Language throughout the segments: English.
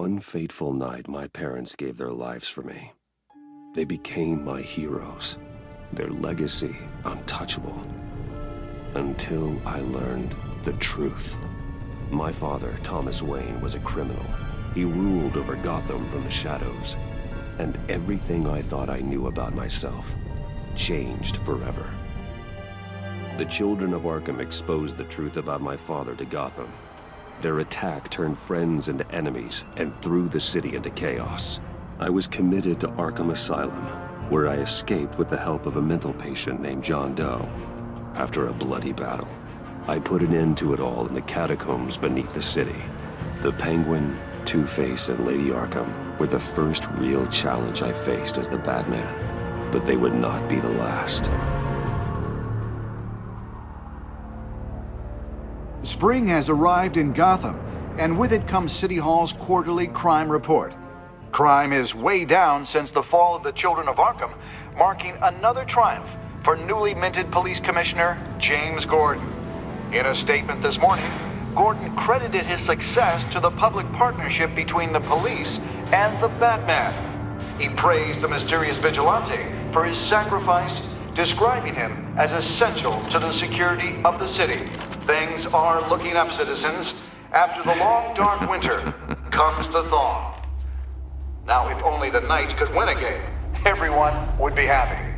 one fateful night, my parents gave their lives for me. They became my heroes, their legacy untouchable. Until I learned the truth. My father, Thomas Wayne, was a criminal. He ruled over Gotham from the shadows. And everything I thought I knew about myself changed forever. The children of Arkham exposed the truth about my father to Gotham. Their attack turned friends into enemies and threw the city into chaos. I was committed to Arkham Asylum, where I escaped with the help of a mental patient named John Doe. After a bloody battle, I put an end to it all in the catacombs beneath the city. The Penguin, Two-Face, and Lady Arkham were the first real challenge I faced as the Batman, but they would not be the last. Spring has arrived in Gotham, and with it comes City Hall's quarterly crime report. Crime is way down since the fall of the Children of Arkham, marking another triumph for newly minted Police Commissioner James Gordon. In a statement this morning, Gordon credited his success to the public partnership between the police and the Batman. He praised the mysterious vigilante for his sacrifice, describing him as essential to the security of the city. Things are looking up, citizens. After the long, dark winter comes the thaw. Now, if only the Knights could win a game, everyone would be happy.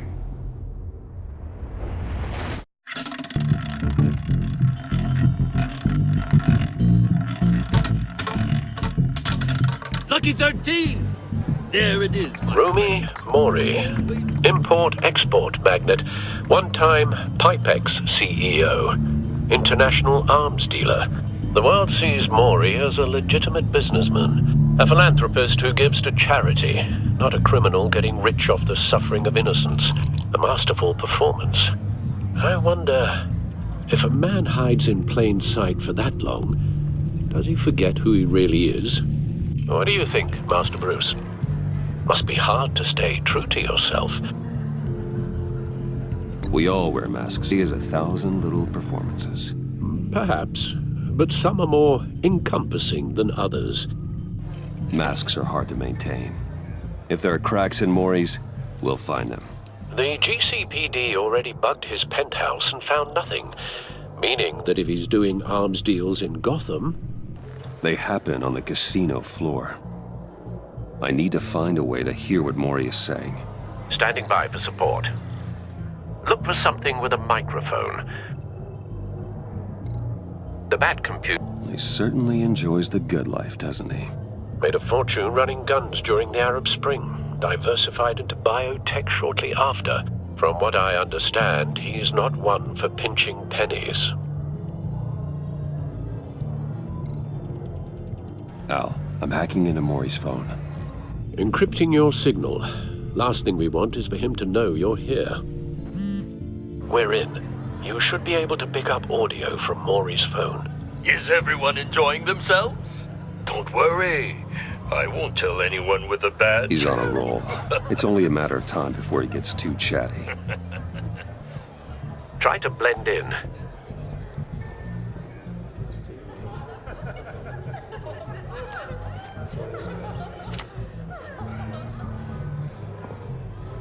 Lucky 13! There it is, my Rumi Mori, import-export magnate, one-time Pipex CEO, international arms dealer. The world sees Mori as a legitimate businessman, a philanthropist who gives to charity, not a criminal getting rich off the suffering of innocence. A masterful performance. I wonder, if a man hides in plain sight for that long, does he forget who he really is? What do you think, Master Bruce? Must be hard to stay true to yourself. We all wear masks. He has 1,000 little performances. Perhaps, but some are more encompassing than others. Masks are hard to maintain. If there are cracks in Mori's, we'll find them. The GCPD already bugged his penthouse and found nothing, meaning that if he's doing arms deals in Gotham... They happen on the casino floor. I need to find a way to hear what Mori is saying. Standing by for support. Look for something with a microphone. The Bat computer... He certainly enjoys the good life, doesn't he? Made a fortune running guns during the Arab Spring. Diversified into biotech shortly after. From what I understand, he's not one for pinching pennies. Al, I'm hacking into Mori's phone. Encrypting your signal. Last thing we want is for him to know you're here. We're in. You should be able to pick up audio from Mori's phone. Is everyone enjoying themselves? Don't worry. I won't tell anyone with a badge. He's on a roll. It's only a matter of time before he gets too chatty. Try to blend in.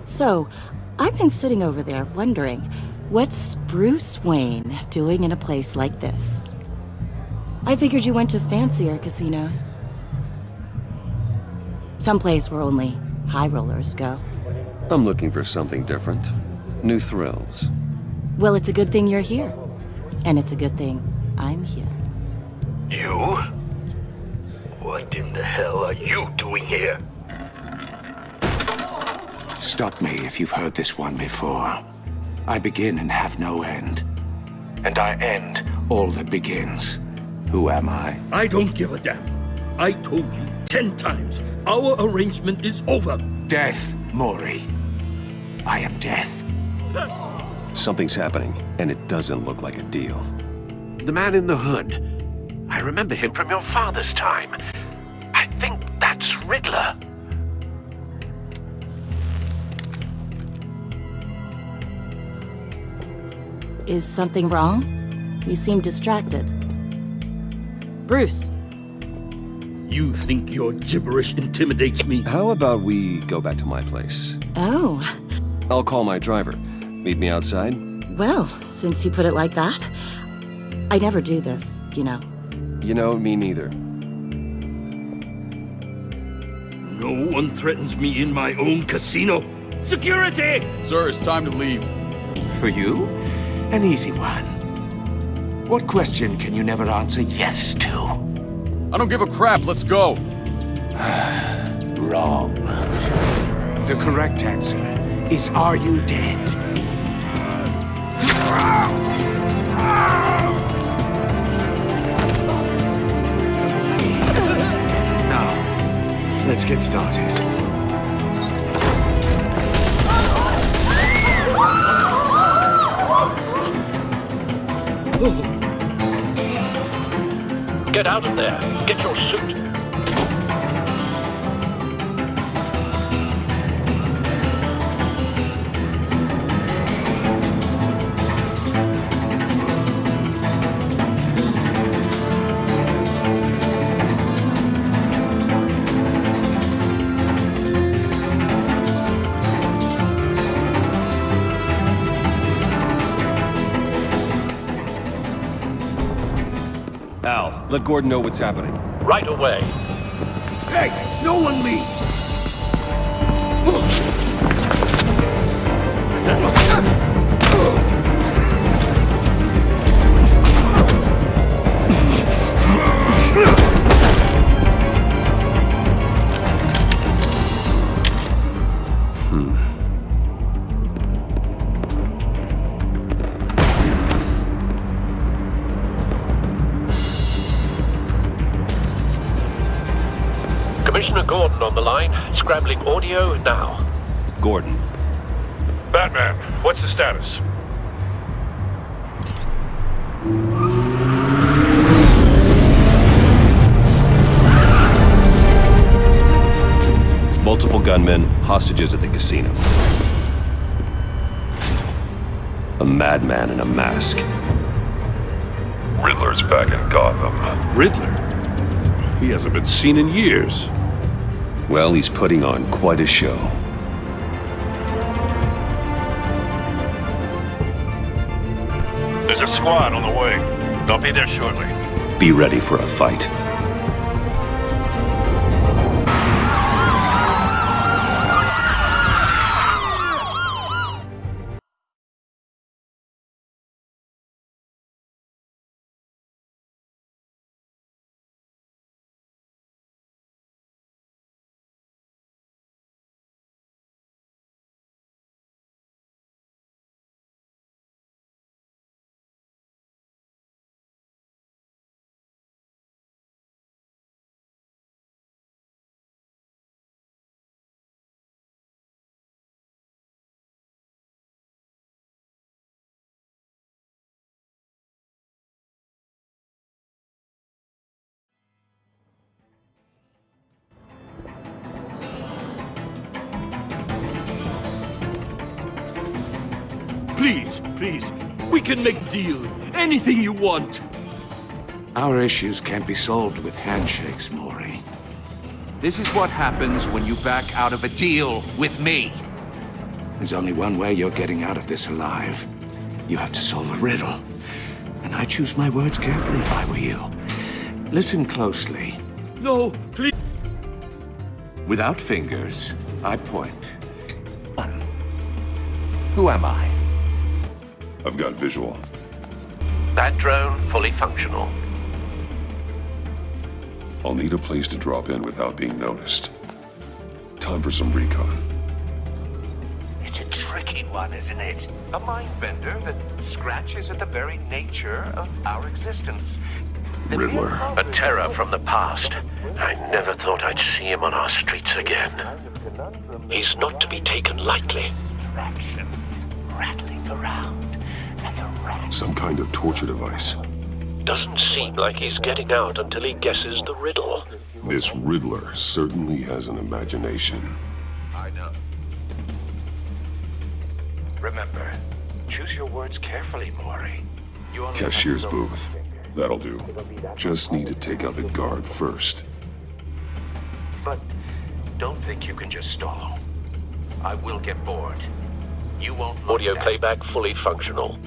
So, I've been sitting over there wondering, what's Bruce Wayne doing in a place like this? I figured you went to fancier casinos. Someplace where only high rollers go. I'm looking for something different. New thrills. Well, it's a good thing you're here. And it's a good thing I'm here. You? What in the hell are you doing here? Stop me if you've heard this one before. I begin and have no end. And I end all that begins. Who am I? I don't give a damn. I told you 10 times. Our arrangement is over. Death, Mori. I am death. Something's happening, and it doesn't look like a deal. The man in the hood. I remember him from your father's time. I think that's Riddler. Is something wrong? You seem distracted. Bruce. You think your gibberish intimidates me? How about we go back to my place? Oh, I'll call my driver. Meet me outside? well, since you put it like that, I never do this, you know. You know, me neither. No one threatens me in my own casino. Security! Sir, it's time to leave. For you? An easy one. What question can you never answer yes to? I don't give a crap, let's go. Wrong. The correct answer is, are you dead? Now, let's get started. Get out of there. Get your suit. Al, let Gordon know what's happening. Right away. Hey, no one leaves! Commissioner Gordon on the line. Scrambling audio now. Gordon. Batman, what's the status? Multiple gunmen, hostages at the casino. A madman in a mask. Riddler's back in Gotham. Riddler? He hasn't been seen in years. Well, he's putting on quite a show. There's a squad on the way. They'll be there shortly. Be ready for a fight. Please, please, we can make a deal. Anything you want. Our issues can't be solved with handshakes, Maury. This is what happens when you back out of a deal with me. There's only one way you're getting out of this alive. You have to solve a riddle. And I choose my words carefully if I were you. Listen closely. No, please. Without fingers, I point. Who am I? I've got visual. That drone fully functional. I'll need a place to drop in without being noticed. Time for some recon. It's a tricky one, isn't it? A mind bender that scratches at the very nature of our existence. Riddler. A terror from the past. I never thought I'd see him on our streets again. He's not to be taken lightly. Traction rattling around, and the rat. Some kind of torture device. Doesn't seem like he's getting out until he guesses the riddle. This Riddler certainly has an imagination. I know. Remember, choose your words carefully, Maury. You only Cashier's have to know booth. That'll do. Just need to take out the guard first. Don't think you can just stall. I will get bored. You won't look Audio at- playback fully functional.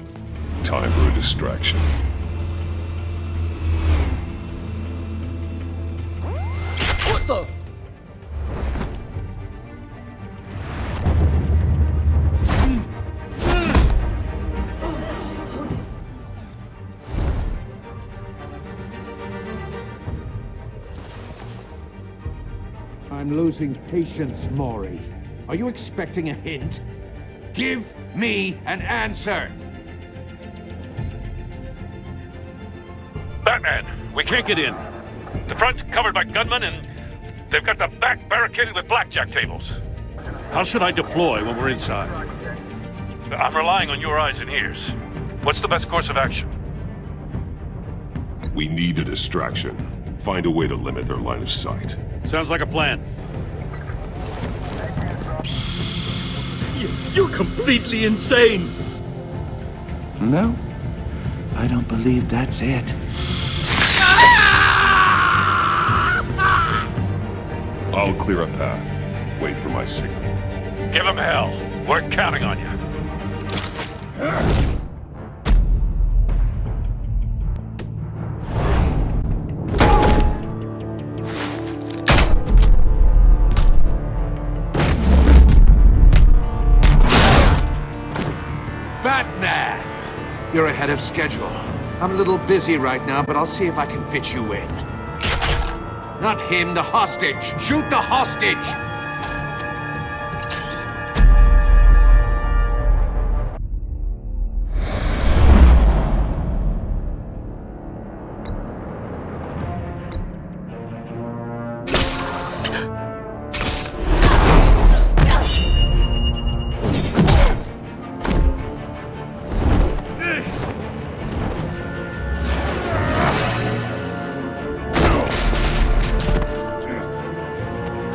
Time for a distraction. What the? I'm losing patience, Maury. Are you expecting a hint? Give me an answer! Batman, we can't get in. The front's covered by gunmen, and they've got the back barricaded with blackjack tables. How should I deploy when we're inside? I'm relying on your eyes and ears. What's the best course of action? We need a distraction. Find a way to limit their line of sight. Sounds like a plan. You're completely insane! No, I don't believe that's it. I'll clear a path. Wait for my signal. Give him hell. We're counting on you. Batman! You're ahead of schedule. I'm a little busy right now, but I'll see if I can fit you in. Not him, the hostage! Shoot the hostage!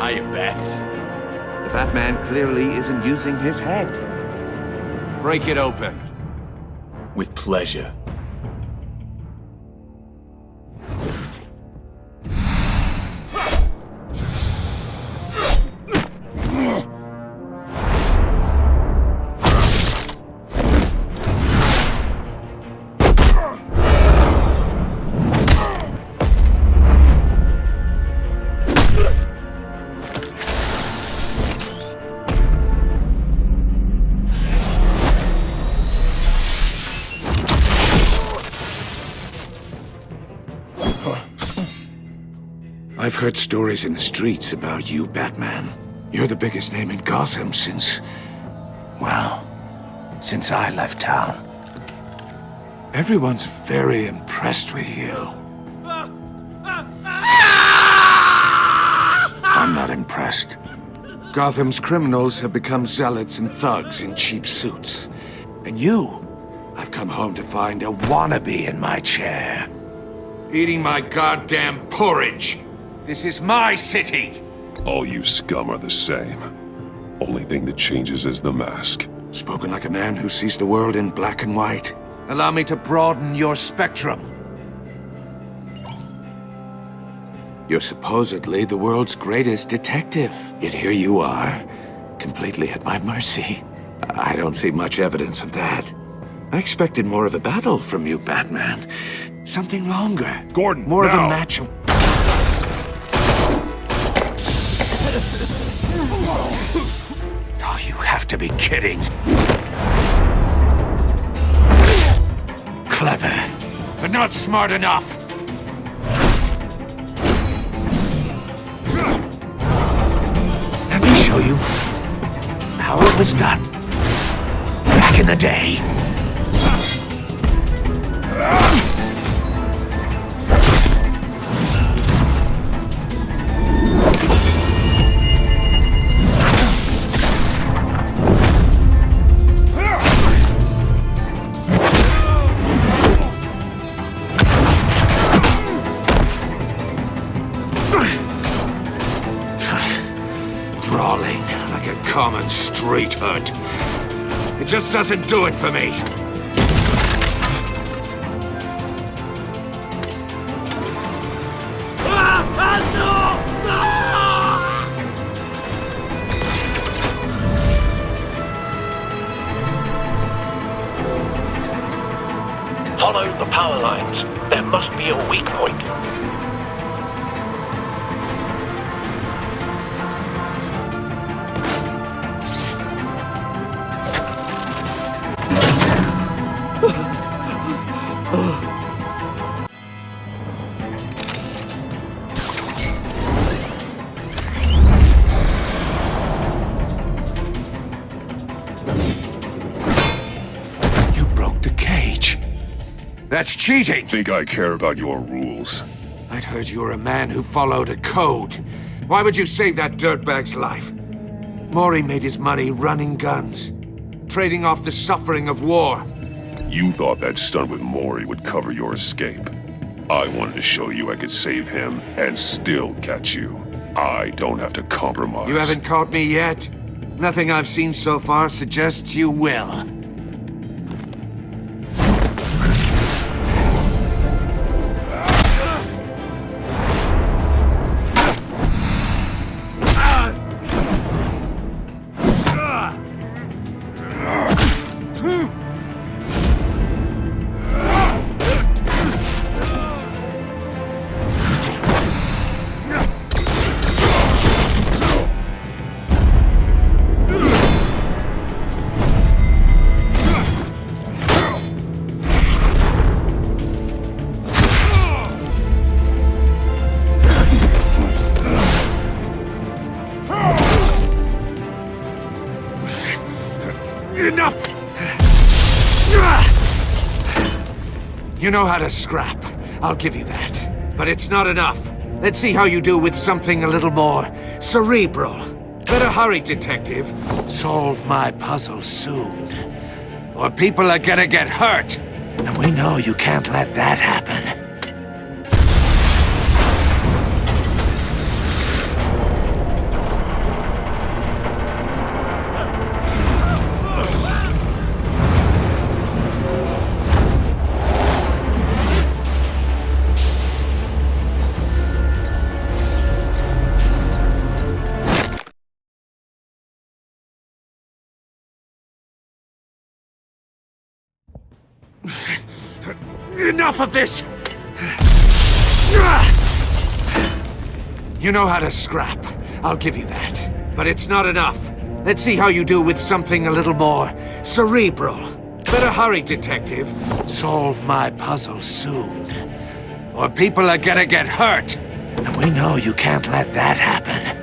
Hiya, Bats. The Batman clearly isn't using his head. Break it open. With pleasure. I've heard stories in the streets about you, Batman. You're the biggest name in Gotham since I left town. Everyone's very impressed with you. I'm not impressed. Gotham's criminals have become zealots and thugs in cheap suits. And you, I've come home to find a wannabe in my chair. Eating my goddamn porridge. This is my city! All you scum are the same. Only thing that changes is the mask. Spoken like a man who sees the world in black and white. Allow me to broaden your spectrum. You're supposedly the world's greatest detective. Yet here you are, completely at my mercy. I don't see much evidence of that. I expected more of a battle from you, Batman. Something longer. Gordon, more of now. a match of... Oh, you have to be kidding. Clever, but not smart enough. Let me show you how it was done back in the day. Brawling like a common street hood. It just doesn't do it for me. below the power lines. There must be a weak point. You broke the cage. That's cheating! Think I care about your rules? I'd heard you were a man who followed a code. Why would you save that dirtbag's life? Mori made his money running guns, trading off the suffering of war. You thought that stunt with Mori would cover your escape. I wanted to show you I could save him and still catch you. I don't have to compromise. You haven't caught me yet. Nothing I've seen so far suggests you will. Enough! You know how to scrap. I'll give you that. But it's not enough. Let's see how you do with something a little more cerebral. Better hurry, detective. Solve my puzzle soon. Or people are gonna get hurt. And we know you can't let that happen. Enough of this! You know how to scrap. I'll give you that. But it's not enough. Let's see how you do with something a little more cerebral. Better hurry, detective. Solve my puzzle soon. Or people are gonna get hurt. And we know you can't let that happen.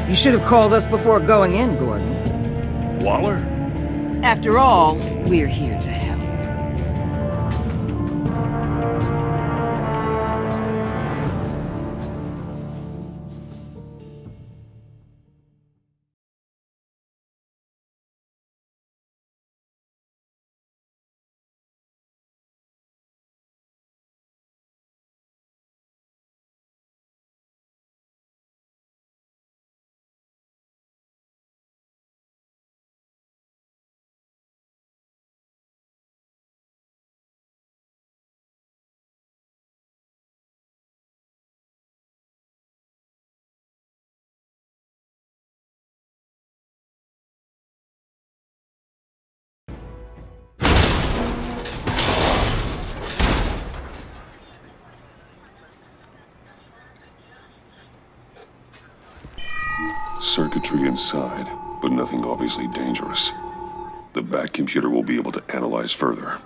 You should have called us before going in, Gordon. Waller? After all, we're here to help. Circuitry inside, but nothing obviously dangerous. The back computer will be able to analyze further.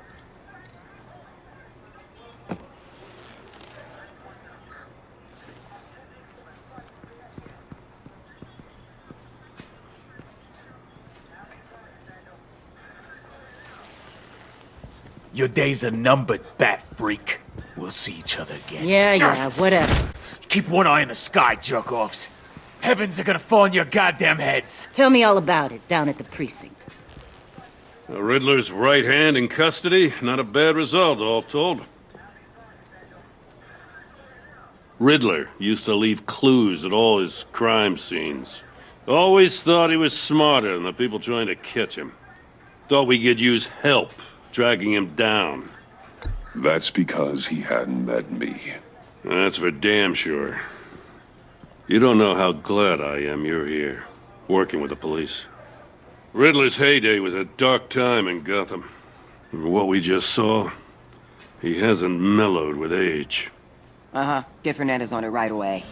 Your days are numbered, bat freak. We'll see each other again. Yeah, whatever. Keep one eye in the sky, jerk-offs. Heavens are gonna fall on your goddamn heads. Tell me all about it down at the precinct. The Riddler's right hand in custody. Not a bad result, all told. Riddler used to leave clues at all his crime scenes. Always thought he was smarter than the people trying to catch him. Thought we could use help dragging him down. That's because he hadn't met me. That's for damn sure. You don't know how glad I am you're here, working with the police. Riddler's heyday was a dark time in Gotham. And what we just saw, he hasn't mellowed with age. Uh-huh. Get Fernandez on it right away.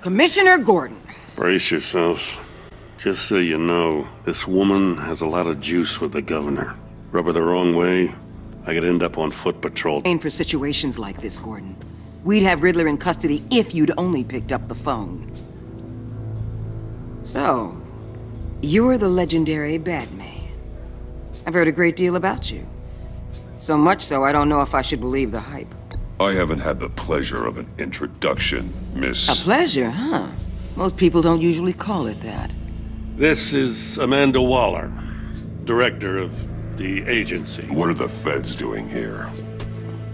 Commissioner Gordon. Brace yourselves. Just so you know, this woman has a lot of juice with the governor. Rub her the wrong way, I could end up on foot patrol. For situations like this, Gordon. We'd have Riddler in custody if you'd only picked up the phone. So, you're the legendary Batman. I've heard a great deal about you. So much so, I don't know if I should believe the hype. I haven't had the pleasure of an introduction, Miss... A pleasure, huh? Most people don't usually call it that. This is Amanda Waller, director of the agency. What are the feds doing here?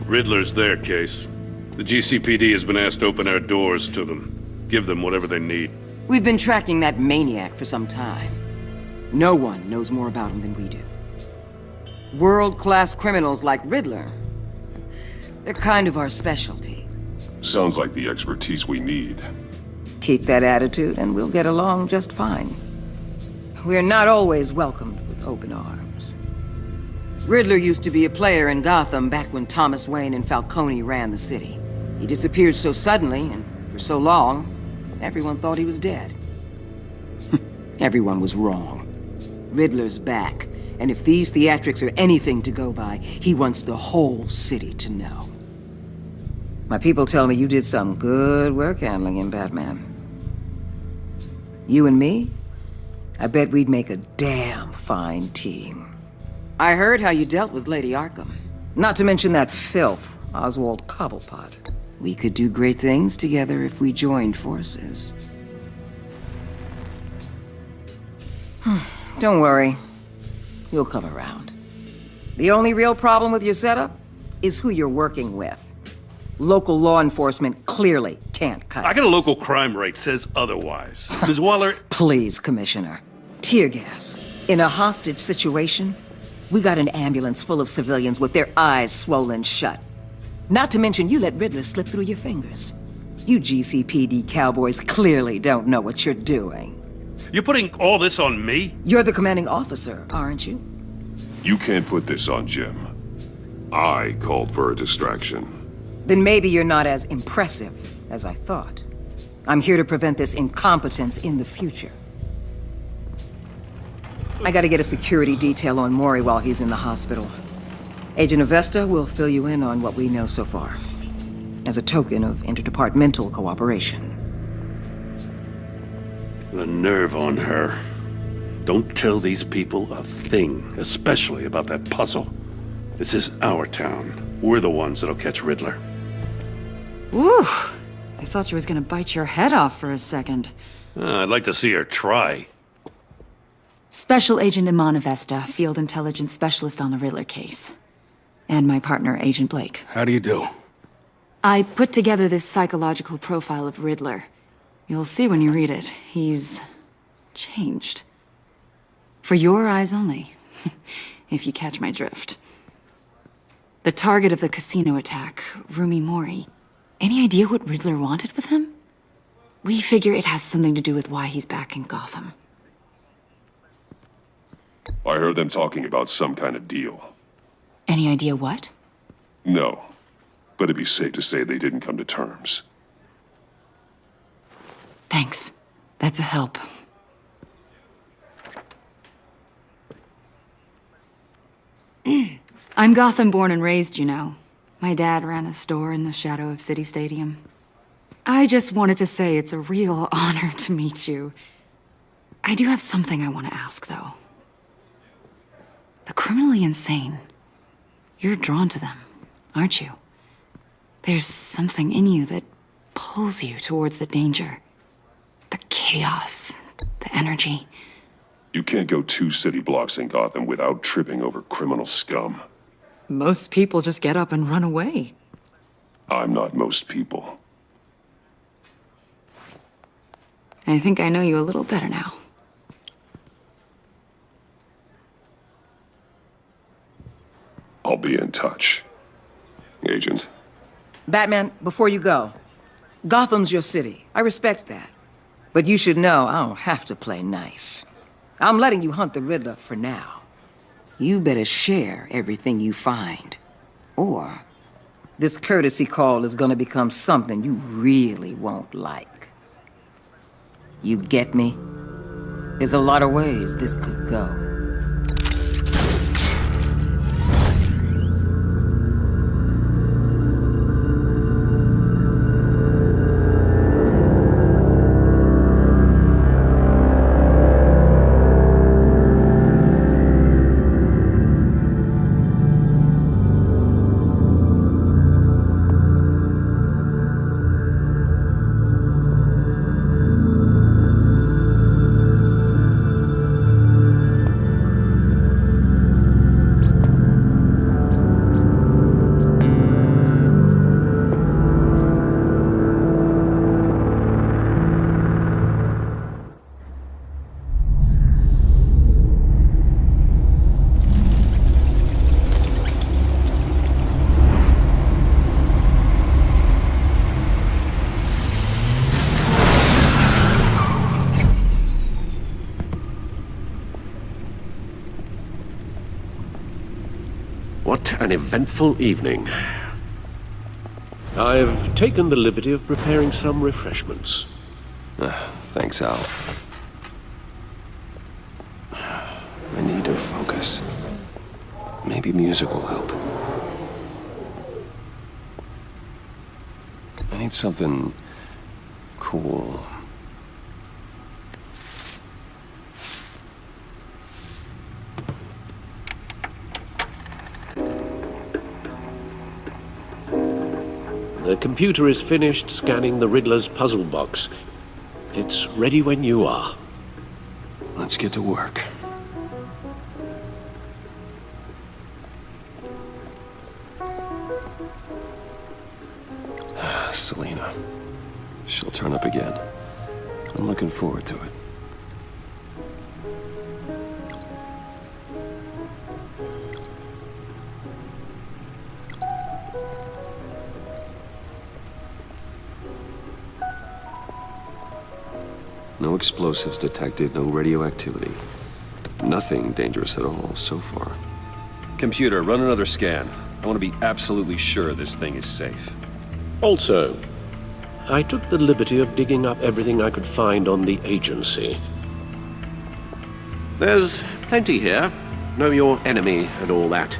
Riddler's their case. The GCPD has been asked to open our doors to them. Give them whatever they need. We've been tracking that maniac for some time. No one knows more about him than we do. World-class criminals like Riddler. They're kind of our specialty. Sounds like the expertise we need. Keep that attitude and we'll get along just fine. We're not always welcomed with open arms. Riddler used to be a player in Gotham back when Thomas Wayne and Falcone ran the city. He disappeared so suddenly and for so long, everyone thought he was dead. Everyone was wrong. Riddler's back, and if these theatrics are anything to go by, he wants the whole city to know. My people tell me you did some good work handling him, Batman. You and me? I bet we'd make a damn fine team. I heard how you dealt with Lady Arkham. Not to mention that filth, Oswald Cobblepot. We could do great things together if we joined forces. Don't worry. You'll come around. The only real problem with your setup is who you're working with. Local law enforcement clearly can't cut it. I got a local crime rate says otherwise. Ms. Waller... Please, Commissioner. Tear gas. In a hostage situation, we got an ambulance full of civilians with their eyes swollen shut. Not to mention you let Riddler slip through your fingers. You GCPD cowboys clearly don't know what you're doing. You're putting all this on me? You're the commanding officer, aren't you? You can't put this on Jim. I called for a distraction. Then maybe you're not as impressive as I thought. I'm here to prevent this incompetence in the future. I gotta get a security detail on Mori while he's in the hospital. Agent Avesta will fill you in on what we know so far, as a token of interdepartmental cooperation. The nerve on her. Don't tell these people a thing, especially about that puzzle. This is our town. We're the ones that'll catch Riddler. Ooh, I thought she was gonna bite your head off for a second. I'd like to see her try. Special Agent Iman Avesta, Field Intelligence Specialist on the Riddler case. And my partner, Agent Blake. How do you do? I put together this psychological profile of Riddler. You'll see when you read it. He's changed. For your eyes only, if you catch my drift. The target of the casino attack, Rumi Mori. Any idea what Riddler wanted with him? We figure it has something to do with why he's back in Gotham. I heard them talking about some kind of deal. Any idea what? No, but it'd be safe to say they didn't come to terms. Thanks. That's a help. I'm Gotham born and raised, you know. My dad ran a store in the shadow of City Stadium. I just wanted to say it's a real honor to meet you. I do have something I want to ask, though. The criminally insane, You're drawn to them, aren't you? There's something in you that pulls you towards the danger. The chaos, the energy. You can't go 2 city blocks in Gotham without tripping over criminal scum. Most people just get up and run away. I'm not most people. I think I know you a little better now. I'll be in touch. Agent. Batman, before you go, Gotham's your city. I respect that. But you should know I don't have to play nice. I'm letting you hunt the Riddler for now. You better share everything you find. Or this courtesy call is gonna become something you really won't like. You get me? There's a lot of ways this could go. What an eventful evening. I've taken the liberty of preparing some refreshments. Thanks, Al. I need to focus. Maybe music will help. I need something cool. The computer is finished scanning the Riddler's puzzle box. It's ready when you are. Let's get to work. Selena. She'll turn up again. I'm looking forward to it. No explosives detected, no radioactivity. Nothing dangerous at all so far. Computer, run another scan. I want to be absolutely sure this thing is safe. Also, I took the liberty of digging up everything I could find on the agency. There's plenty here. Know your enemy and all that.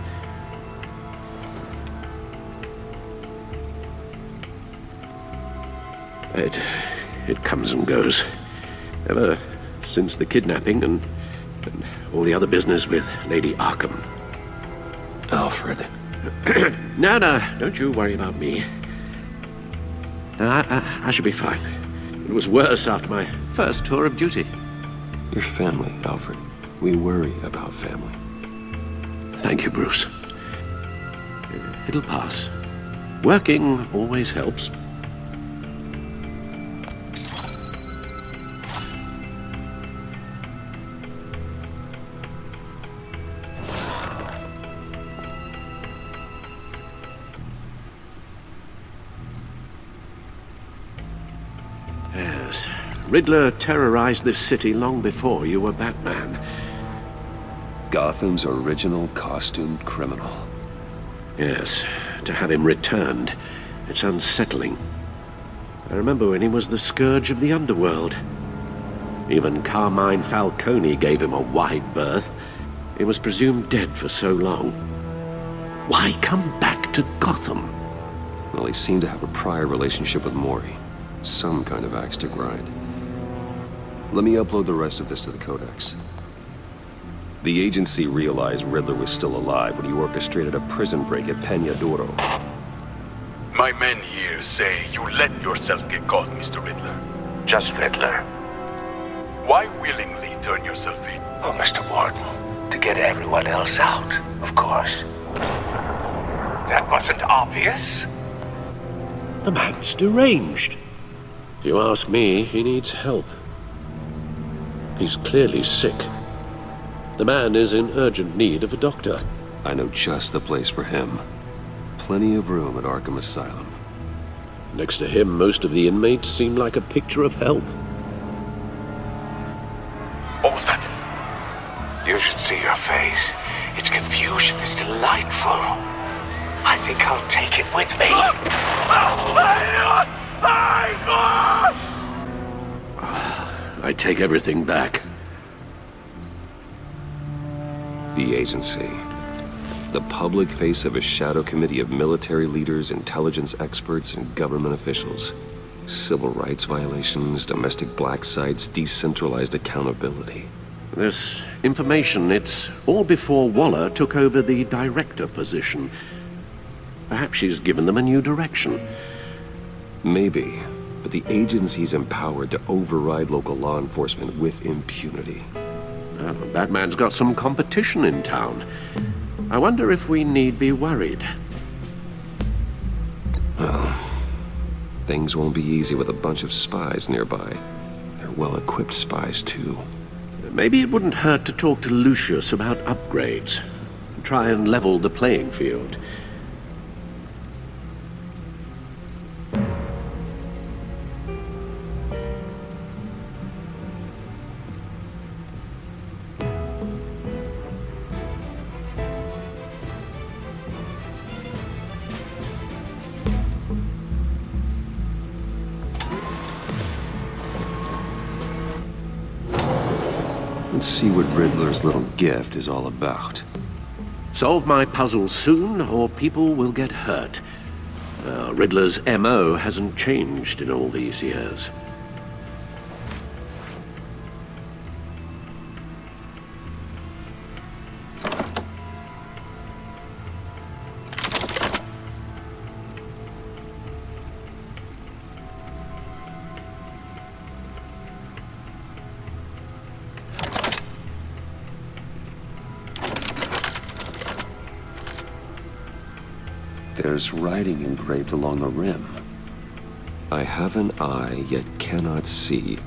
It comes and goes. Ever since the kidnapping and all the other business with Lady Arkham. Alfred. No, don't you worry about me. No, I should be fine. It was worse after my first tour of duty. Your family, Alfred. We worry about family. Thank you, Bruce. It'll pass. Working always helps. Yes. Riddler terrorized this city long before you were Batman. Gotham's original costumed criminal. Yes, to have him returned, it's unsettling. I remember when he was the scourge of the underworld. Even Carmine Falcone gave him a wide berth. He was presumed dead for so long. Why come back to Gotham? Well, he seemed to have a prior relationship with Mori. Some kind of axe to grind. Let me upload the rest of this to the Codex. The agency realized Riddler was still alive when he orchestrated a prison break at Peña Duro. My men here say you let yourself get caught, Mr. Riddler. Just Riddler. Why willingly turn yourself in? Oh, Mr. Warden, to get everyone else out, of course. That wasn't obvious. The man's deranged. If you ask me, he needs help. He's clearly sick. The man is in urgent need of a doctor. I know just the place for him. Plenty of room at Arkham Asylum. Next to him, most of the inmates seem like a picture of health. What was that? You should see your face. Its confusion is delightful. I think I'll take it with me. I take everything back. The agency. The public face of a shadow committee of military leaders, intelligence experts, and government officials. Civil rights violations, domestic black sites, decentralized accountability. This information, it's all before Waller took over the director position. Perhaps she's given them a new direction. Maybe, but the agency's empowered to override local law enforcement with impunity. Batman's got some competition in town. I wonder if we need be worried. Well, things won't be easy with a bunch of spies nearby. They're well-equipped spies, too. Maybe it wouldn't hurt to talk to Lucius about upgrades. Try and level the playing field. Let's see what Riddler's little gift is all about. Solve my puzzle soon, or people will get hurt. Riddler's M.O. hasn't changed in all these years. There's writing engraved along the rim. I have an eye, yet cannot see.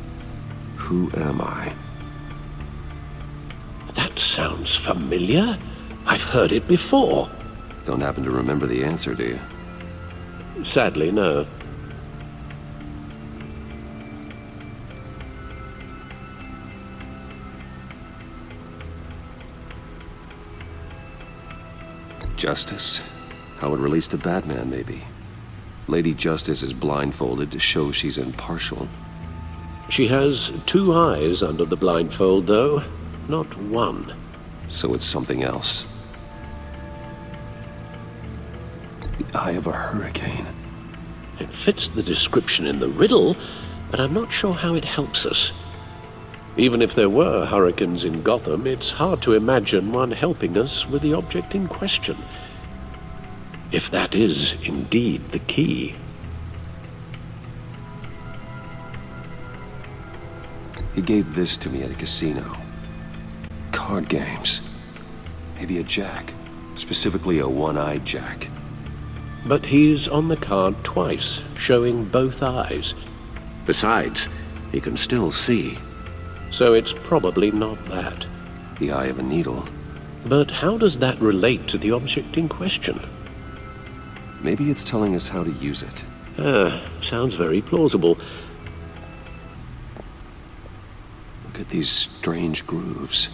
Who am I? That sounds familiar. I've heard it before. Don't happen to remember the answer, do you? Sadly, no. Justice? How it relates to Batman, maybe. Lady Justice is blindfolded to show she's impartial. She has two eyes under the blindfold, though, not one. So it's something else. The eye of a hurricane. It fits the description in the riddle, but I'm not sure how it helps us. Even if there were hurricanes in Gotham, it's hard to imagine one helping us with the object in question. If that is indeed the key. He gave this to me at a casino. Card games. Maybe a jack. Specifically a one-eyed jack. But he's on the card twice, showing both eyes. Besides, he can still see. So it's probably not that. The eye of a needle. But how does that relate to the object in question? Maybe it's telling us how to use it. Sounds very plausible. Look at these strange grooves.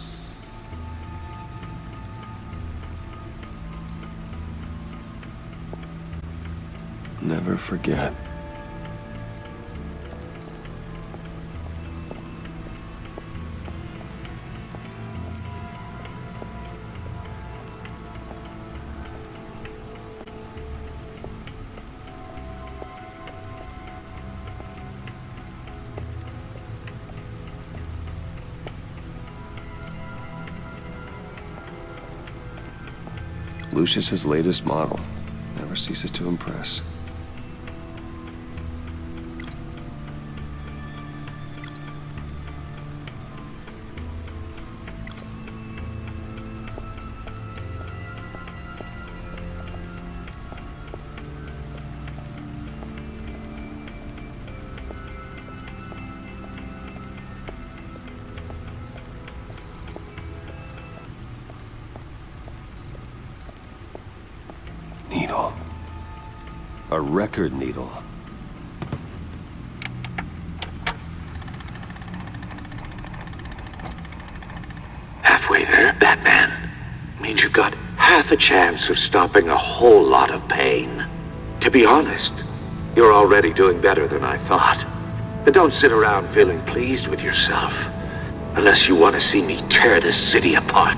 Never forget. Lucius's latest model. Never ceases to impress. Needle. A record needle. Halfway there, Batman. Means you've got half a chance of stopping a whole lot of pain. To be honest, you're already doing better than I thought. But don't sit around feeling pleased with yourself. Unless you want to see me tear this city apart.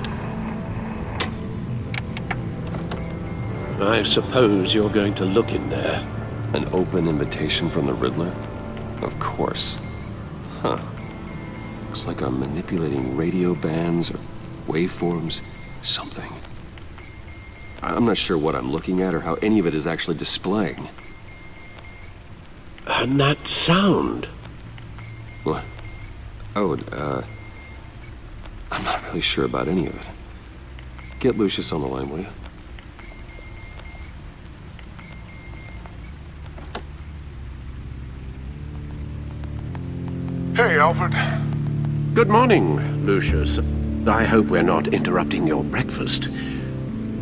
I suppose you're going to look in there. An open invitation from the Riddler? Of course. Huh. Looks like I'm manipulating radio bands or waveforms, something. I'm not sure what I'm looking at or how any of it is actually displaying. And that sound? What? Oh, I'm not really sure about any of it. Get Lucius on the line, will you? Hey, Alfred. Good morning, Lucius. I hope we're not interrupting your breakfast.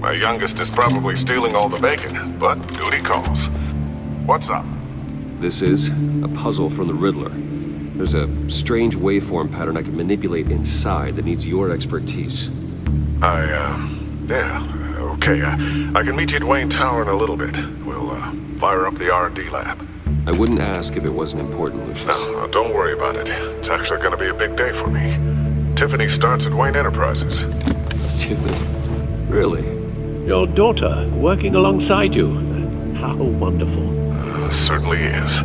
My youngest is probably stealing all the bacon, but duty calls. What's up? This is a puzzle from the Riddler. There's a strange waveform pattern I can manipulate inside that needs your expertise. Yeah, okay. I can meet you at Wayne Tower in a little bit. We'll, fire up the R&D lab. I wouldn't ask if it wasn't important, Lucius. No, don't worry about it. It's actually gonna be a big day for me. Tiffany starts at Wayne Enterprises. Tiffany? Really? Your daughter, working alongside you. How wonderful. Certainly is.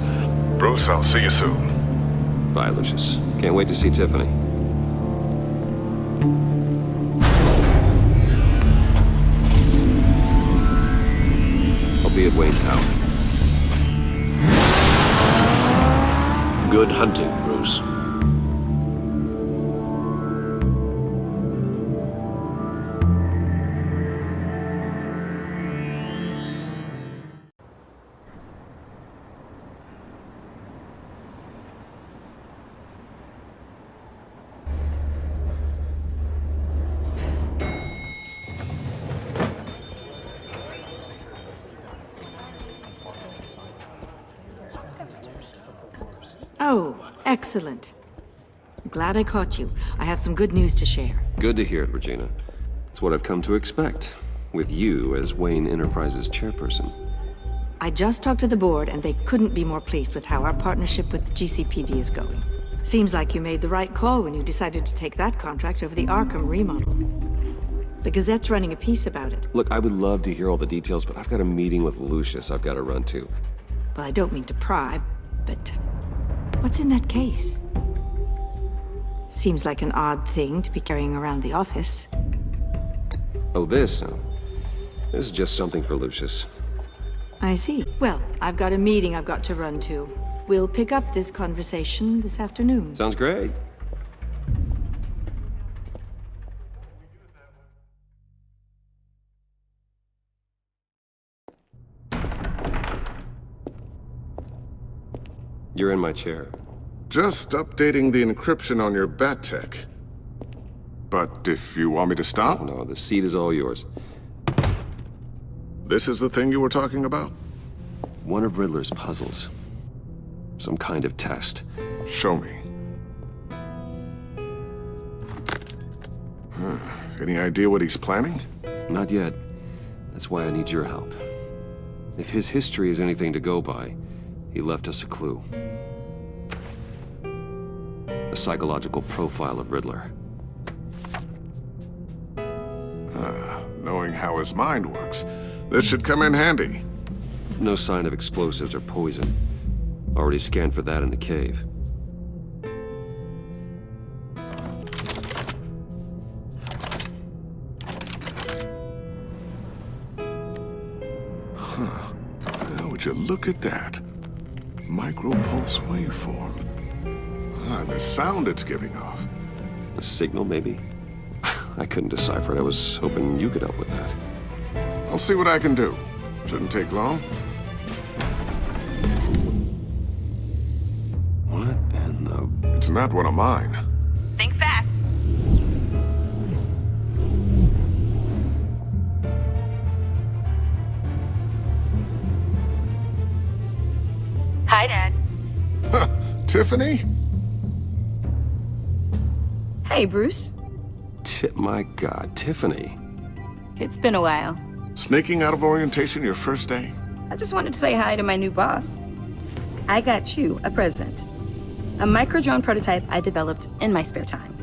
Bruce, I'll see you soon. Bye, Lucius. Can't wait to see Tiffany. I'll be at Wayne Tower. Good hunting, Bruce. Oh, excellent. I'm glad I caught you. I have some good news to share. Good to hear it, Regina. It's what I've come to expect, with you as Wayne Enterprises chairperson. I just talked to the board, and they couldn't be more pleased with how our partnership with GCPD is going. Seems like you made the right call when you decided to take that contract over the Arkham remodel. The Gazette's running a piece about it. Look, I would love to hear all the details, but I've got a meeting with Lucius I've got to run to. Well, I don't mean to pry, but what's in that case? Seems like an odd thing to be carrying around the office. Oh, this? No. This is just something for Lucius. I see. Well, I've got a meeting I've got to run to. We'll pick up this conversation this afternoon. Sounds great. You're in my chair. Just updating the encryption on your bat tech. But if you want me to stop? Oh, no, the seat is all yours. This is the thing you were talking about? One of Riddler's puzzles. Some kind of test. Show me. Any idea what he's planning? Not yet. That's why I need your help. If his history is anything to go by, he left us a clue. A psychological profile of Riddler. Knowing how his mind works, this should come in handy. No sign of explosives or poison. Already scanned for that in the cave. Would you look at that? Micropulse waveform. Ah, the sound it's giving off. A signal, maybe? I couldn't decipher it. I was hoping you could help with that. I'll see what I can do. Shouldn't take long. What in the... It's not one of mine. Think fast. Hi, Dad. Tiffany? Hey, Bruce. My God, Tiffany. It's been a while. Sneaking out of orientation your first day? I just wanted to say hi to my new boss. I got you a present. A micro-drone prototype I developed in my spare time.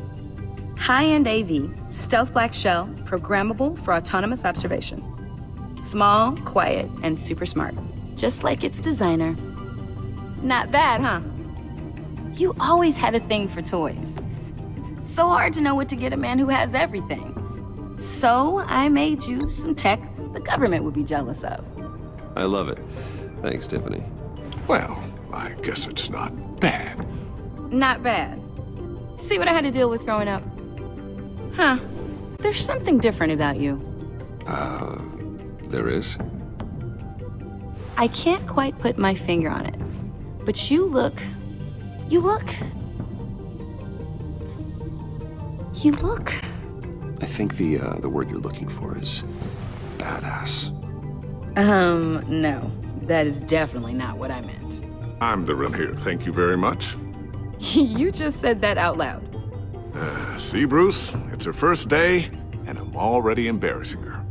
High-end AV, stealth black shell, programmable for autonomous observation. Small, quiet, and super smart. Just like its designer. Not bad, huh? You always had a thing for toys. So hard to know what to get a man who has everything. So I made you some tech the government would be jealous of. I love it. Thanks, Tiffany. Well, I guess it's not bad. Not bad. See what I had to deal with growing up? Huh. There's something different about you. There is? I can't quite put my finger on it. But you look... You look... I think the word you're looking for is badass. No. That is definitely not what I meant. I'm the real here, thank you very much. You just said that out loud. See, Bruce? It's her first day, and I'm already embarrassing her.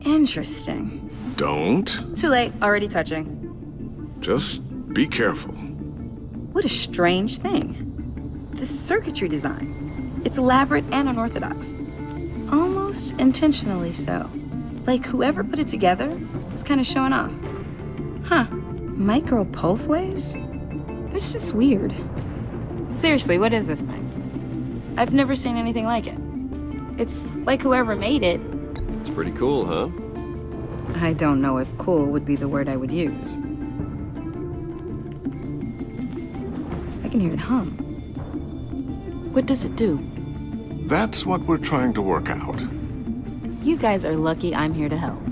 Interesting. Don't. Too late. Already touching. Just be careful. What a strange thing. The circuitry design. It's elaborate and unorthodox. Almost intentionally so. Like whoever put it together was kind of showing off. Huh. Micro pulse waves? That's just weird. Seriously, what is this thing? I've never seen anything like it. It's like whoever made it. It's pretty cool, huh? I don't know if cool would be the word I would use. I can hear it hum. What does it do? That's what we're trying to work out. You guys are lucky I'm here to help.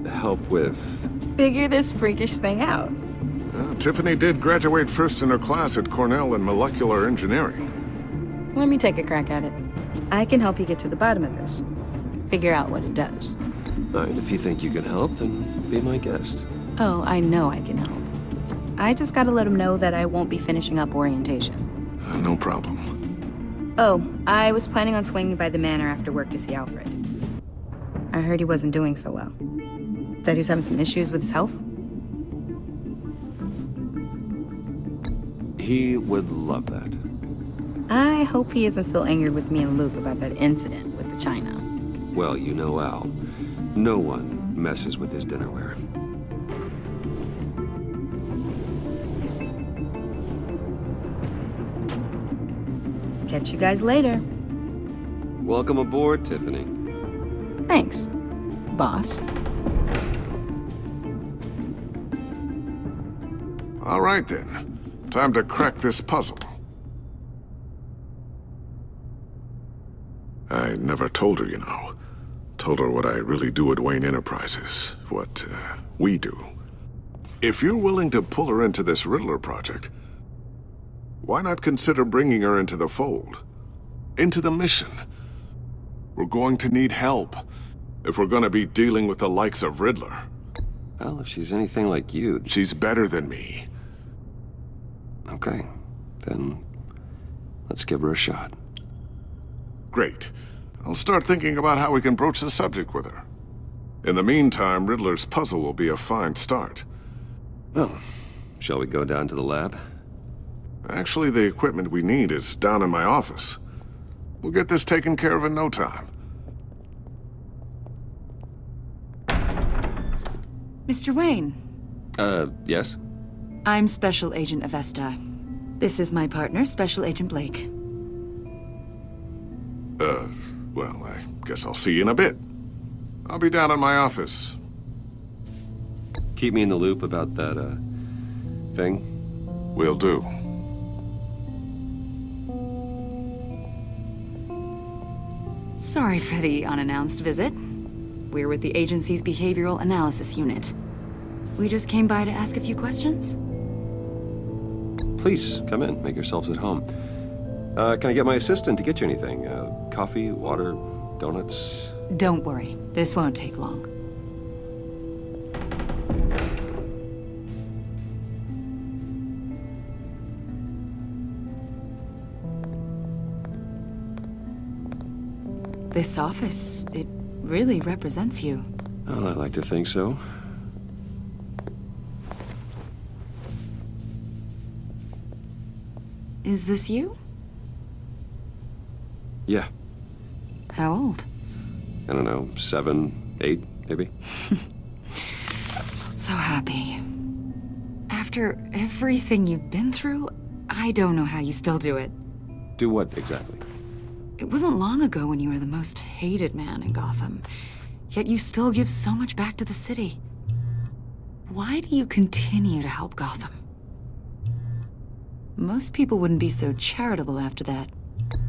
Help with... Figure this freakish thing out. Tiffany did graduate first in her class at Cornell in molecular engineering. Let me take a crack at it. I can help you get to the bottom of this. Figure out what it does. All right, if you think you can help, then be my guest. Oh, I know I can help. I just gotta let him know that I won't be finishing up orientation. No problem. Oh, I was planning on swinging by the manor after work to see Alfred. I heard he wasn't doing so well. That he was having some issues with his health? He would love that. I hope he isn't still angry with me and Luke about that incident with the china. Well, you know Al. No one messes with his dinnerware. Catch you guys later. Welcome aboard, Tiffany. Thanks, boss. All right, then. Time to crack this puzzle. I never told her, you know. Told her what I really do at Wayne Enterprises. What, we do. If you're willing to pull her into this Riddler project, why not consider bringing her into the fold? Into the mission? We're going to need help if we're going to be dealing with the likes of Riddler. Well, if she's anything like you... She's better than me. Okay, then let's give her a shot. Great. I'll start thinking about how we can broach the subject with her. In the meantime, Riddler's puzzle will be a fine start. Well, shall we go down to the lab? Actually, the equipment we need is down in my office. We'll get this taken care of in no time. Mr. Wayne. Yes? I'm Special Agent Avesta. This is my partner, Special Agent Blake. Well, I guess I'll see you in a bit. I'll be down at my office. Keep me in the loop about that, thing. Will do. Sorry for the unannounced visit. We're with the agency's behavioral analysis unit. We just came by to ask a few questions. Please, come in. Make yourselves at home. Can I get my assistant to get you anything? Coffee, water, donuts? Don't worry, this won't take long. This office, it really represents you. Well, I like to think so. Is this you? Yeah. How old? I don't know, 7, 8, maybe? So happy. After everything you've been through, I don't know how you still do it. Do what exactly? It wasn't long ago when you were the most hated man in Gotham, yet you still give so much back to the city. Why do you continue to help Gotham? Most people wouldn't be so charitable after that.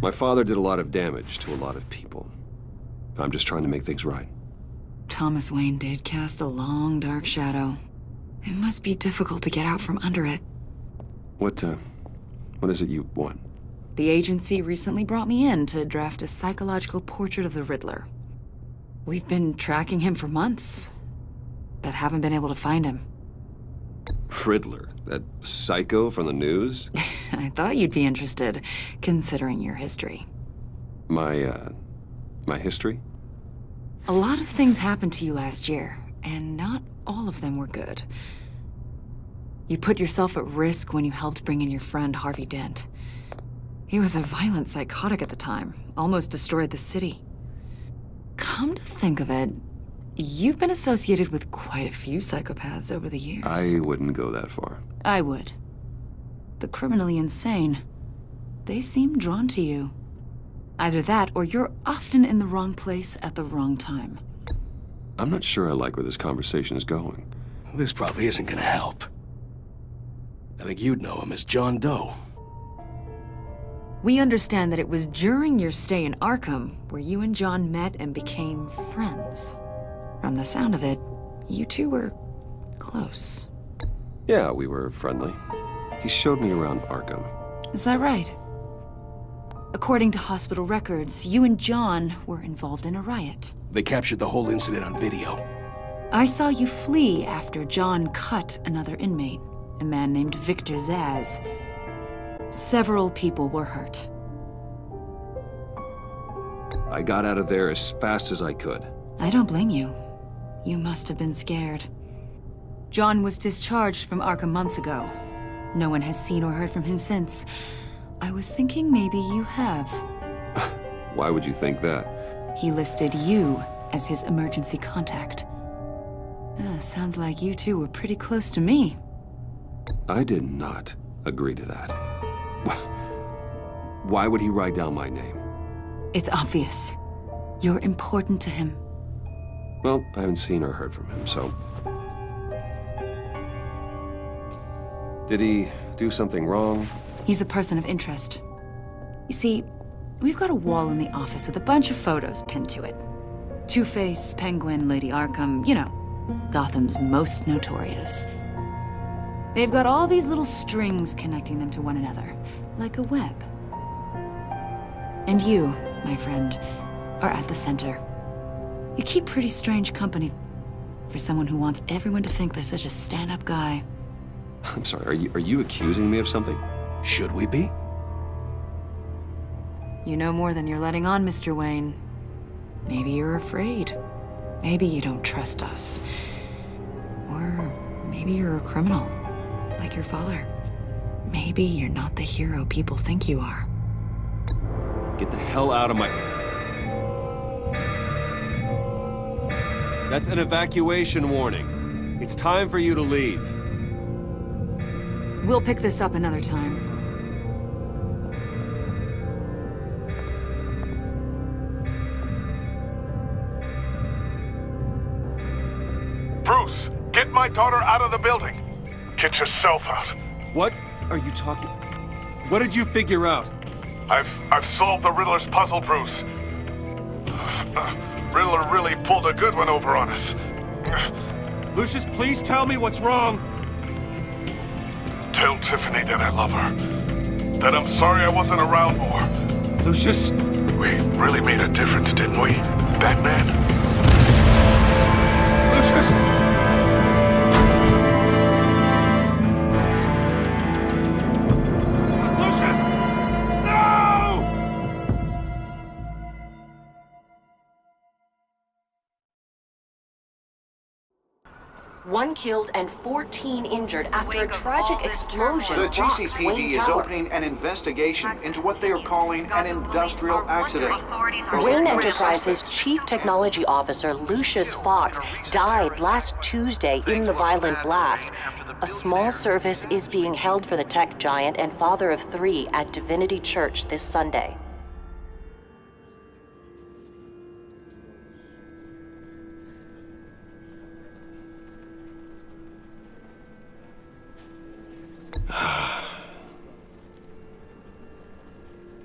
My father did a lot of damage to a lot of people. I'm just trying to make things right. Thomas Wayne did cast a long, dark shadow. It must be difficult to get out from under it. What is it you want? The agency recently brought me in to draft a psychological portrait of the Riddler. We've been tracking him for months, but haven't been able to find him. Riddler? That psycho from the news? I thought you'd be interested, considering your history. My history? A lot of things happened to you last year, and not all of them were good. You put yourself at risk when you helped bring in your friend Harvey Dent. He was a violent psychotic at the time, almost destroyed the city. Come to think of it, you've been associated with quite a few psychopaths over the years. I wouldn't go that far. I would. The criminally insane. They seem drawn to you. Either that, or you're often in the wrong place at the wrong time. I'm not sure I like where this conversation is going. This probably isn't gonna help. I think you'd know him as John Doe. We understand that it was during your stay in Arkham where you and John met and became friends. From the sound of it, you two were close. Yeah, we were friendly. He showed me around Arkham. Is that right? According to hospital records, you and John were involved in a riot. They captured the whole incident on video. I saw you flee after John cut another inmate, a man named Victor Zaz. Several people were hurt. I got out of there as fast as I could. I don't blame you. You must have been scared. John was discharged from Arkham months ago. No one has seen or heard from him since. I was thinking maybe you have. Why would you think that? He listed you as his emergency contact. Sounds like you two were pretty close to me. I did not agree to that. Why would he write down my name? It's obvious. You're important to him. Well, I haven't seen or heard from him, so... Did he do something wrong? He's a person of interest. You see, we've got a wall in the office with a bunch of photos pinned to it. Two-Face, Penguin, Lady Arkham, you know, Gotham's most notorious. They've got all these little strings connecting them to one another, like a web. And you, my friend, are at the center. You keep pretty strange company for someone who wants everyone to think they're such a stand-up guy. I'm sorry, are you accusing me of something? Should we be? You know more than you're letting on, Mr. Wayne. Maybe you're afraid. Maybe you don't trust us. Or maybe you're a criminal, like your father. Maybe you're not the hero people think you are. Get the hell out of my... That's an evacuation warning. It's time for you to leave. We'll pick this up another time. Bruce, get my daughter out of the building. Get yourself out. What are you talking? What did you figure out? I've solved the Riddler's puzzle, Bruce. Riddler really pulled a good one over on us. Lucius, please tell me what's wrong. Tell Tiffany that I love her. That I'm sorry I wasn't around more. Lucius? We really made a difference, didn't we, Batman? Lucius! One killed and 14 injured after a tragic explosion The rocks GCPD Wayne is Tower. opening an investigation into what they are calling an industrial accident. Wayne Enterprises' Chief Technology Officer Lucius Fox died last Tuesday in the violent blast. A small service is being held for the tech giant and father of 3 at Divinity Church this Sunday.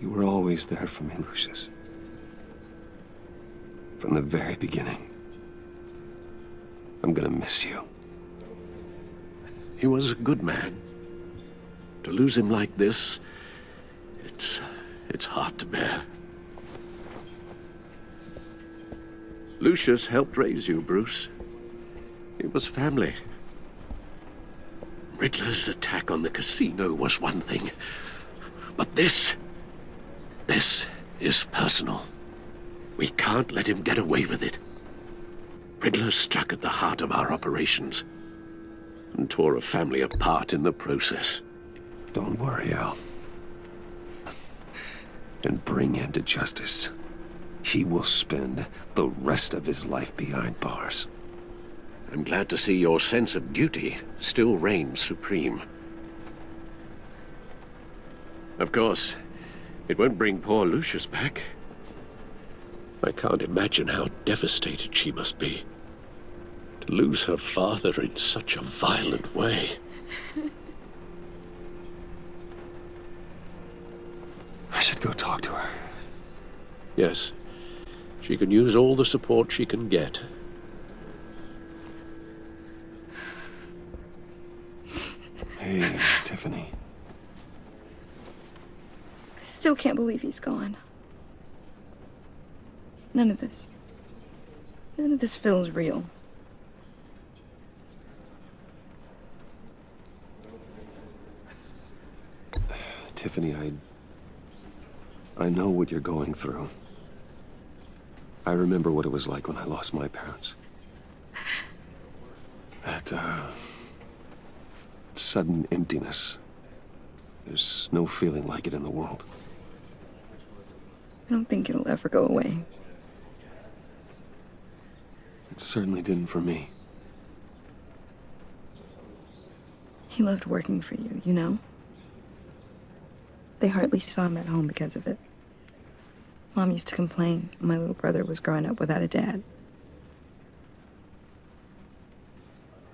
You were always there for me, Lucius. From the very beginning. I'm gonna miss you. He was a good man. To lose him like this, it's hard to bear. Lucius helped raise you, Bruce. It was family. Riddler's attack on the casino was one thing, but this is personal. We can't let him get away with it. Riddler struck at the heart of our operations and tore a family apart in the process. Don't worry, Al. And bring him to justice. He will spend the rest of his life behind bars. I'm glad to see your sense of duty still reigns supreme. Of course, it won't bring poor Lucius back. I can't imagine how devastated she must be. To lose her father in such a violent way. I should go talk to her. Yes, she can use all the support she can get. Hey, Tiffany. I still can't believe he's gone. None of this feels real. Tiffany, I know what you're going through. I remember what it was like when I lost my parents. That, sudden emptiness. There's no feeling like it in the world. I don't think it'll ever go away. It certainly didn't for me. He loved working for you, you know? They hardly saw him at home because of it. Mom used to complain my little brother was growing up without a dad.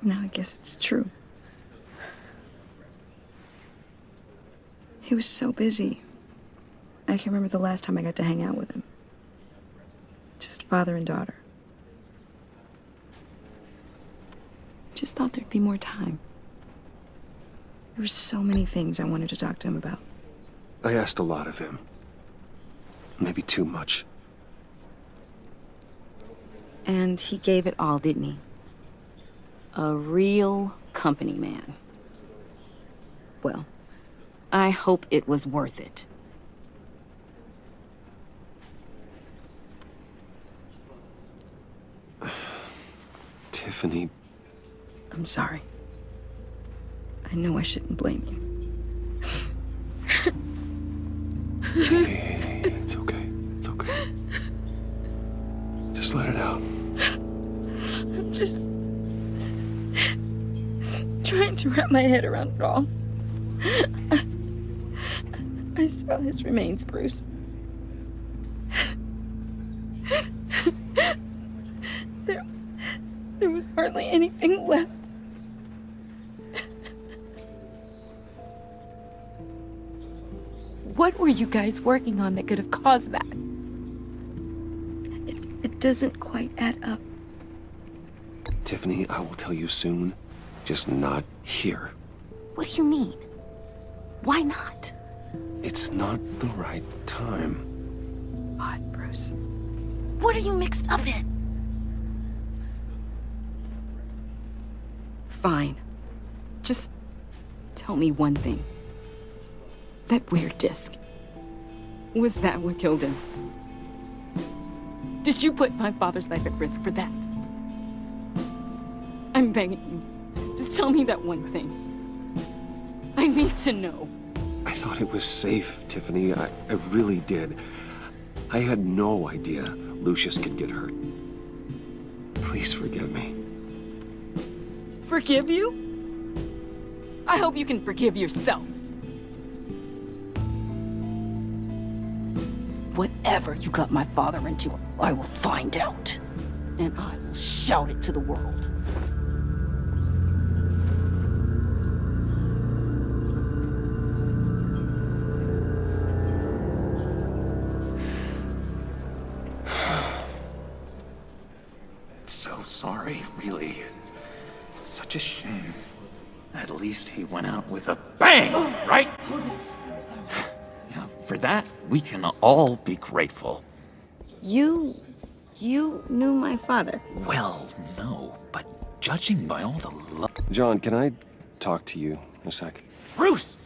Now I guess it's true. He was so busy. I can't remember the last time I got to hang out with him. Just father and daughter. Just thought there'd be more time. There were so many things I wanted to talk to him about. I asked a lot of him. Maybe too much. And he gave it all, didn't he? A real company man. Well, I hope it was worth it. Tiffany. I'm sorry. I know I shouldn't blame you. Hey, it's okay. It's okay. Just let it out. I'm just trying to wrap my head around it all. I saw his remains, Bruce. There was hardly anything left. What were you guys working on that could have caused that? It doesn't quite add up. Tiffany, I will tell you soon. Just not here. What do you mean? Why not? It's not the right time. God, Bruce. What are you mixed up in? Fine. Just tell me one thing. That weird disc. Was that what killed him? Did you put my father's life at risk for that? I'm begging you. Just tell me that one thing. I need to know. I thought it was safe, Tiffany. I really did. I had no idea Lucius could get hurt. Please forgive me. Forgive you? I hope you can forgive yourself. Whatever you got my father into, I will find out. And I will shout it to the world. So sorry, really. It's such a shame. At least he went out with a bang, right? For that, we can all be grateful. You knew my father? Well, no, but judging by all the love... John, can I talk to you a sec? Bruce!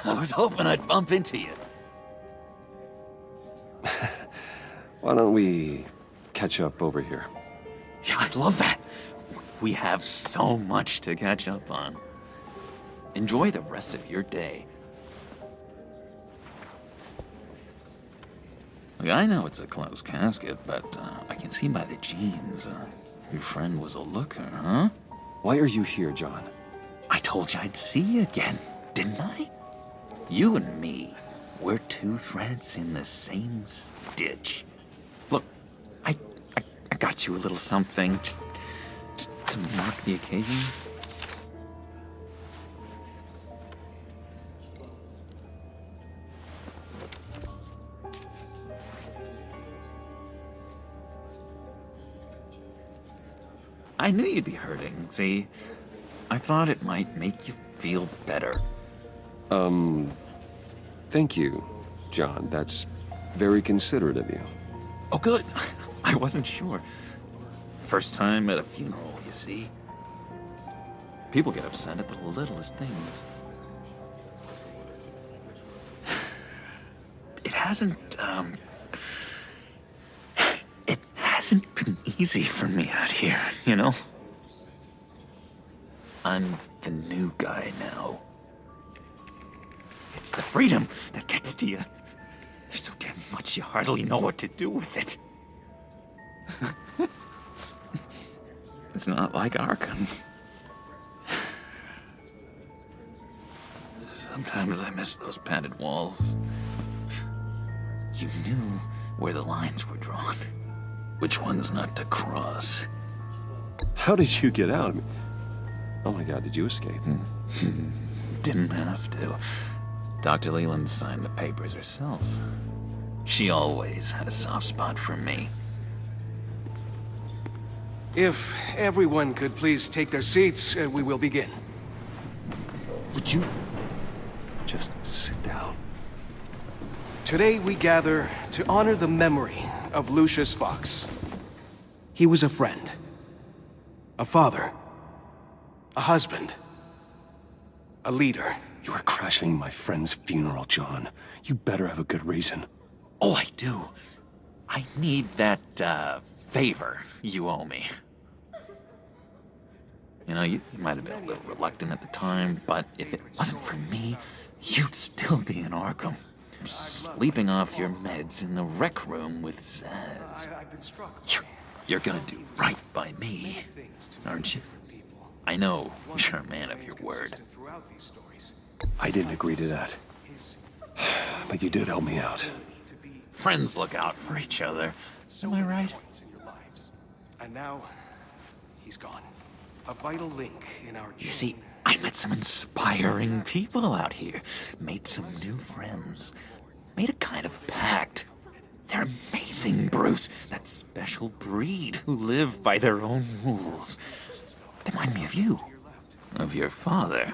I was hoping I'd bump into you. Why don't we catch up over here? Yeah, I'd love that. We have so much to catch up on. Enjoy the rest of your day. Look, I know it's a closed casket, but I can see by the jeans, your friend was a looker, huh? Why are you here, John? I told you I'd see you again, didn't I? You and me, we're two threads in the same stitch. Look, I got you a little something, just to mark the occasion. I knew you'd be hurting, see? I thought it might make you feel better. Thank you, John. That's very considerate of you. Oh, good. I wasn't sure. First time at a funeral, you see? People get upset at the littlest things. It hasn't been easy for me out here, you know? I'm the new guy now. It's the freedom that gets to you. There's so damn much you hardly know what to do with it. It's not like Arkham. Sometimes I miss those padded walls. You knew where the lines were drawn. Which ones not to cross. How did you get out? Oh my God, did you escape? Didn't have to. Dr. Leland signed the papers herself. She always had a soft spot for me. If everyone could please take their seats, we will begin. Would you just sit down? Today we gather to honor the memory of Lucius Fox. He was a friend, a father, a husband, a leader. You are crashing my friend's funeral, John. You better have a good reason. Oh, I do. I need that, favor you owe me. You know, you might have been a little reluctant at the time, but if it wasn't for me, you'd still be in Arkham. Sleeping off your meds in the rec room with Zaz. You're gonna do right by me, aren't you? I know you're a man of your word. I didn't agree to that. But you did help me out. Friends look out for each other. Am I right? And now, He's gone. A vital link in our chain. You see, I met some inspiring people out here. Made some new friends. Made a kind of pact. They're amazing, Bruce. That special breed who live by their own rules. They remind me of you. Of your father.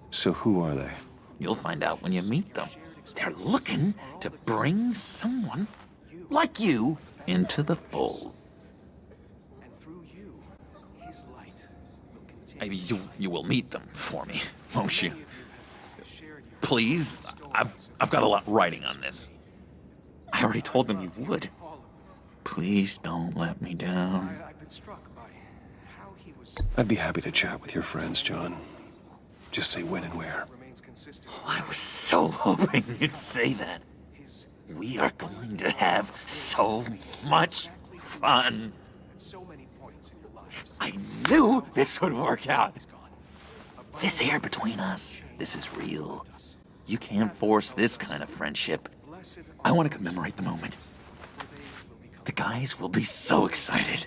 So who are they? You'll find out when you meet them. They're looking to bring someone like you into the fold. You will meet them for me, won't you? Please? I've got a lot riding on this. I already told them you would. Please don't let me down. I'd be happy to chat with your friends, John. Just say when and where. I was so hoping you'd say that. We are going to have so much fun. I knew this would work out. This air between us, this is real. You can't force this kind of friendship. I want to commemorate the moment. The guys will be so excited.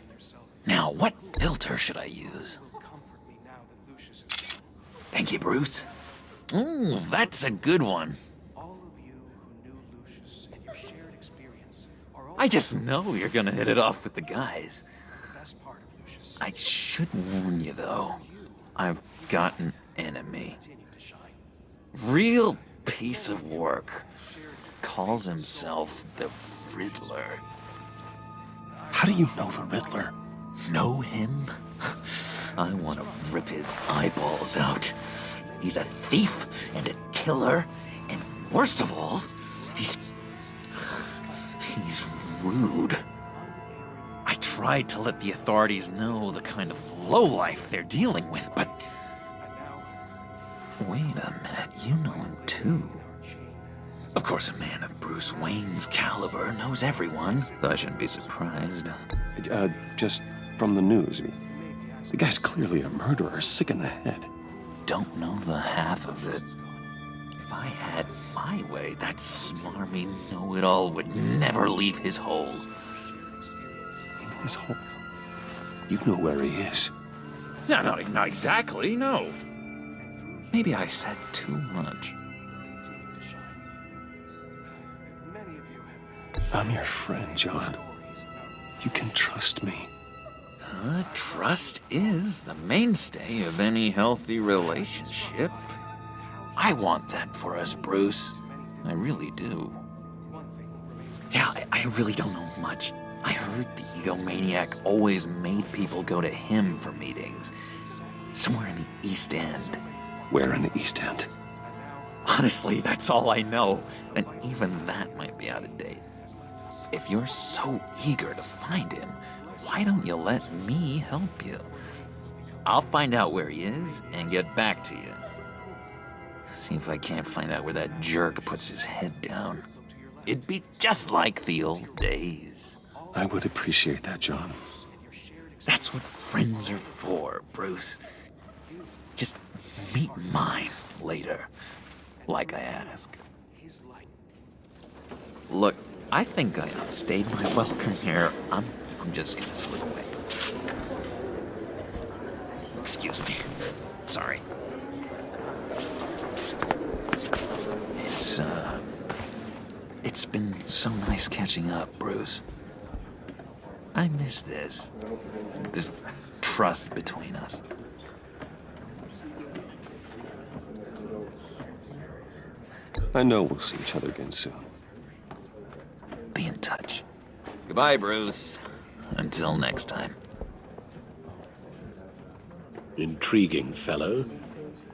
Now, what filter should I use? Thank you, Bruce. Ooh, that's a good one. I just know you're gonna hit it off with the guys. I should warn you, though. I've got an enemy. Real piece of work. Calls himself the Riddler. How do you know the Riddler? Know him? I want to rip his eyeballs out. He's a thief and a killer, and worst of all, he's rude. I tried to let the authorities know the kind of lowlife they're dealing with, but... Wait a minute, you know him too. Of course, a man of Bruce Wayne's caliber knows everyone, so I shouldn't be surprised. Just from the news. The guy's clearly a murderer, sick in the head. Don't know the half of it. If I had my way, that smarmy know-it-all would never leave his hole. His hole? You know where he is. No, not exactly, no. Maybe I said too much. I'm your friend, John. You can trust me. Trust is the mainstay of any healthy relationship. I want that for us, Bruce. I really do. Yeah, I really don't know much. I heard the egomaniac always made people go to him for meetings. Somewhere in the East End. Where in the East End? Honestly, that's all I know. And even that might be out of date. If you're so eager to find him, why don't you let me help you? I'll find out where he is and get back to you. See if I can't find out where that jerk puts his head down. It'd be just like the old days. I would appreciate that, John. That's what friends are for, Bruce. Just meet mine later, like I asked. Look, I think I outstayed my welcome here. I'm just gonna slip away. Excuse me. Sorry. It's been so nice catching up, Bruce. I miss this trust between us. I know we'll see each other again soon. Be in touch. Goodbye, Bruce. Until next time. Intriguing fellow.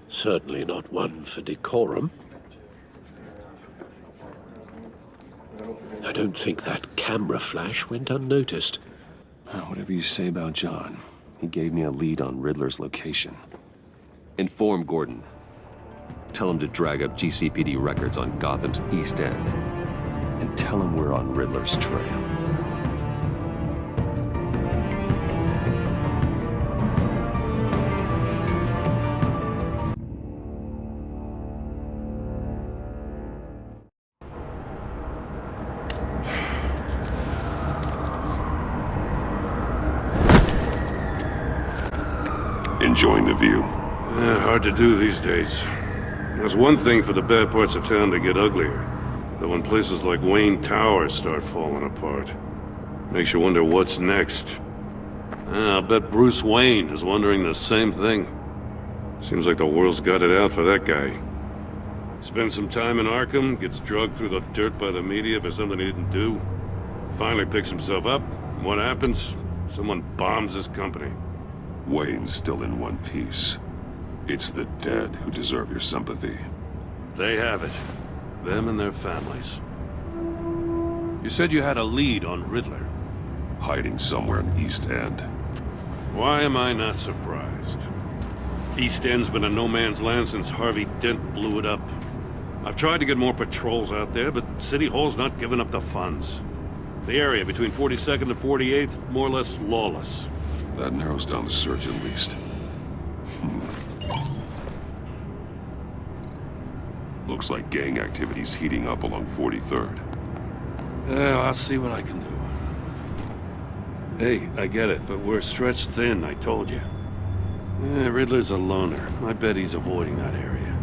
Certainly not one for decorum. I don't think that camera flash went unnoticed. Whatever you say about John, he gave me a lead on Riddler's location. Inform Gordon. Tell him to drag up GCPD records on Gotham's East End. And tell him we're on Riddler's trail. Enjoying the view? Hard to do these days. There's one thing for the bad parts of town to get uglier, but when places like Wayne Tower start falling apart, makes you wonder what's next. I'll bet Bruce Wayne is wondering the same thing. Seems like the world's got it out for that guy. Spends some time in Arkham, gets drugged through the dirt by the media for something he didn't do. Finally picks himself up. What happens? Someone bombs his company. Wayne's still in one piece. It's the dead who deserve your sympathy. They have it. Them and their families. You said you had a lead on Riddler. Hiding somewhere in East End. Why am I not surprised? East End's been a no-man's land since Harvey Dent blew it up. I've tried to get more patrols out there, but City Hall's not giving up the funds. The area between 42nd and 48th, more or less lawless. That narrows down the search at least. Looks like gang activity's heating up along 43rd. Well, I'll see what I can do. Hey, I get it, but we're stretched thin, I told you. Riddler's a loner. I bet he's avoiding that area.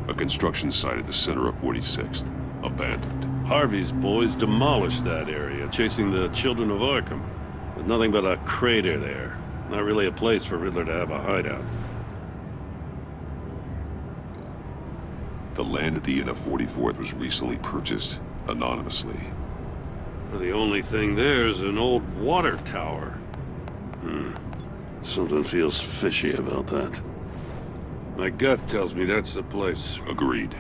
A construction site at the center of 46th. Abandoned. Harvey's boys demolished that area, chasing the children of Arkham. With nothing but a crater there. Not really a place for Riddler to have a hideout. The land at the end of 44th was recently purchased, anonymously. The only thing there is an old water tower. Something feels fishy about that. My gut tells me that's the place. Agreed.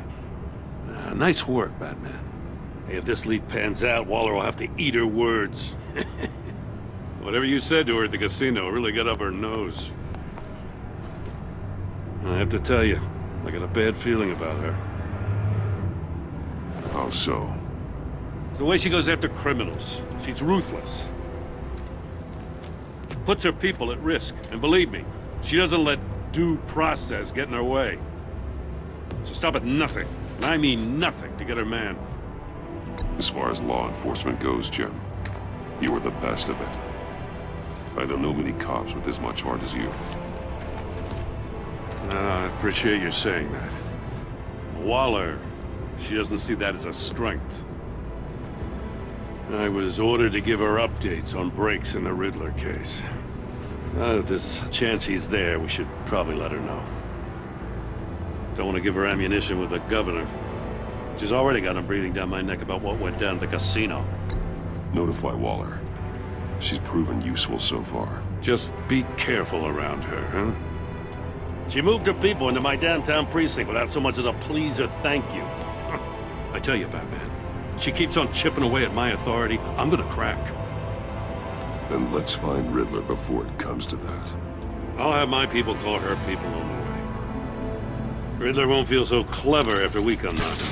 Nice work, Batman. Hey, if this lead pans out, Waller will have to eat her words. Whatever you said to her at the casino really got up her nose. I have to tell you, I got a bad feeling about her. How so? It's the way she goes after criminals. She's ruthless. Puts her people at risk, and believe me, she doesn't let due process get in her way. She'll stop at nothing, and I mean nothing, to get her man. As far as law enforcement goes, Jim, you are the best of it. I don't know many cops with as much heart as you. I appreciate you saying that. Waller, she doesn't see that as a strength. I was ordered to give her updates on breaks in the Riddler case. If there's a chance he's there, we should probably let her know. Don't want to give her ammunition with the governor. She's already got him breathing down my neck about what went down at the casino. Notify Waller. She's proven useful so far. Just be careful around her, huh? She moved her people into my downtown precinct without so much as a please or thank you. I tell you, Batman, she keeps on chipping away at my authority, I'm gonna crack. Then let's find Riddler before it comes to that. I'll have my people call her people on the way. Riddler won't feel so clever after we come knocking.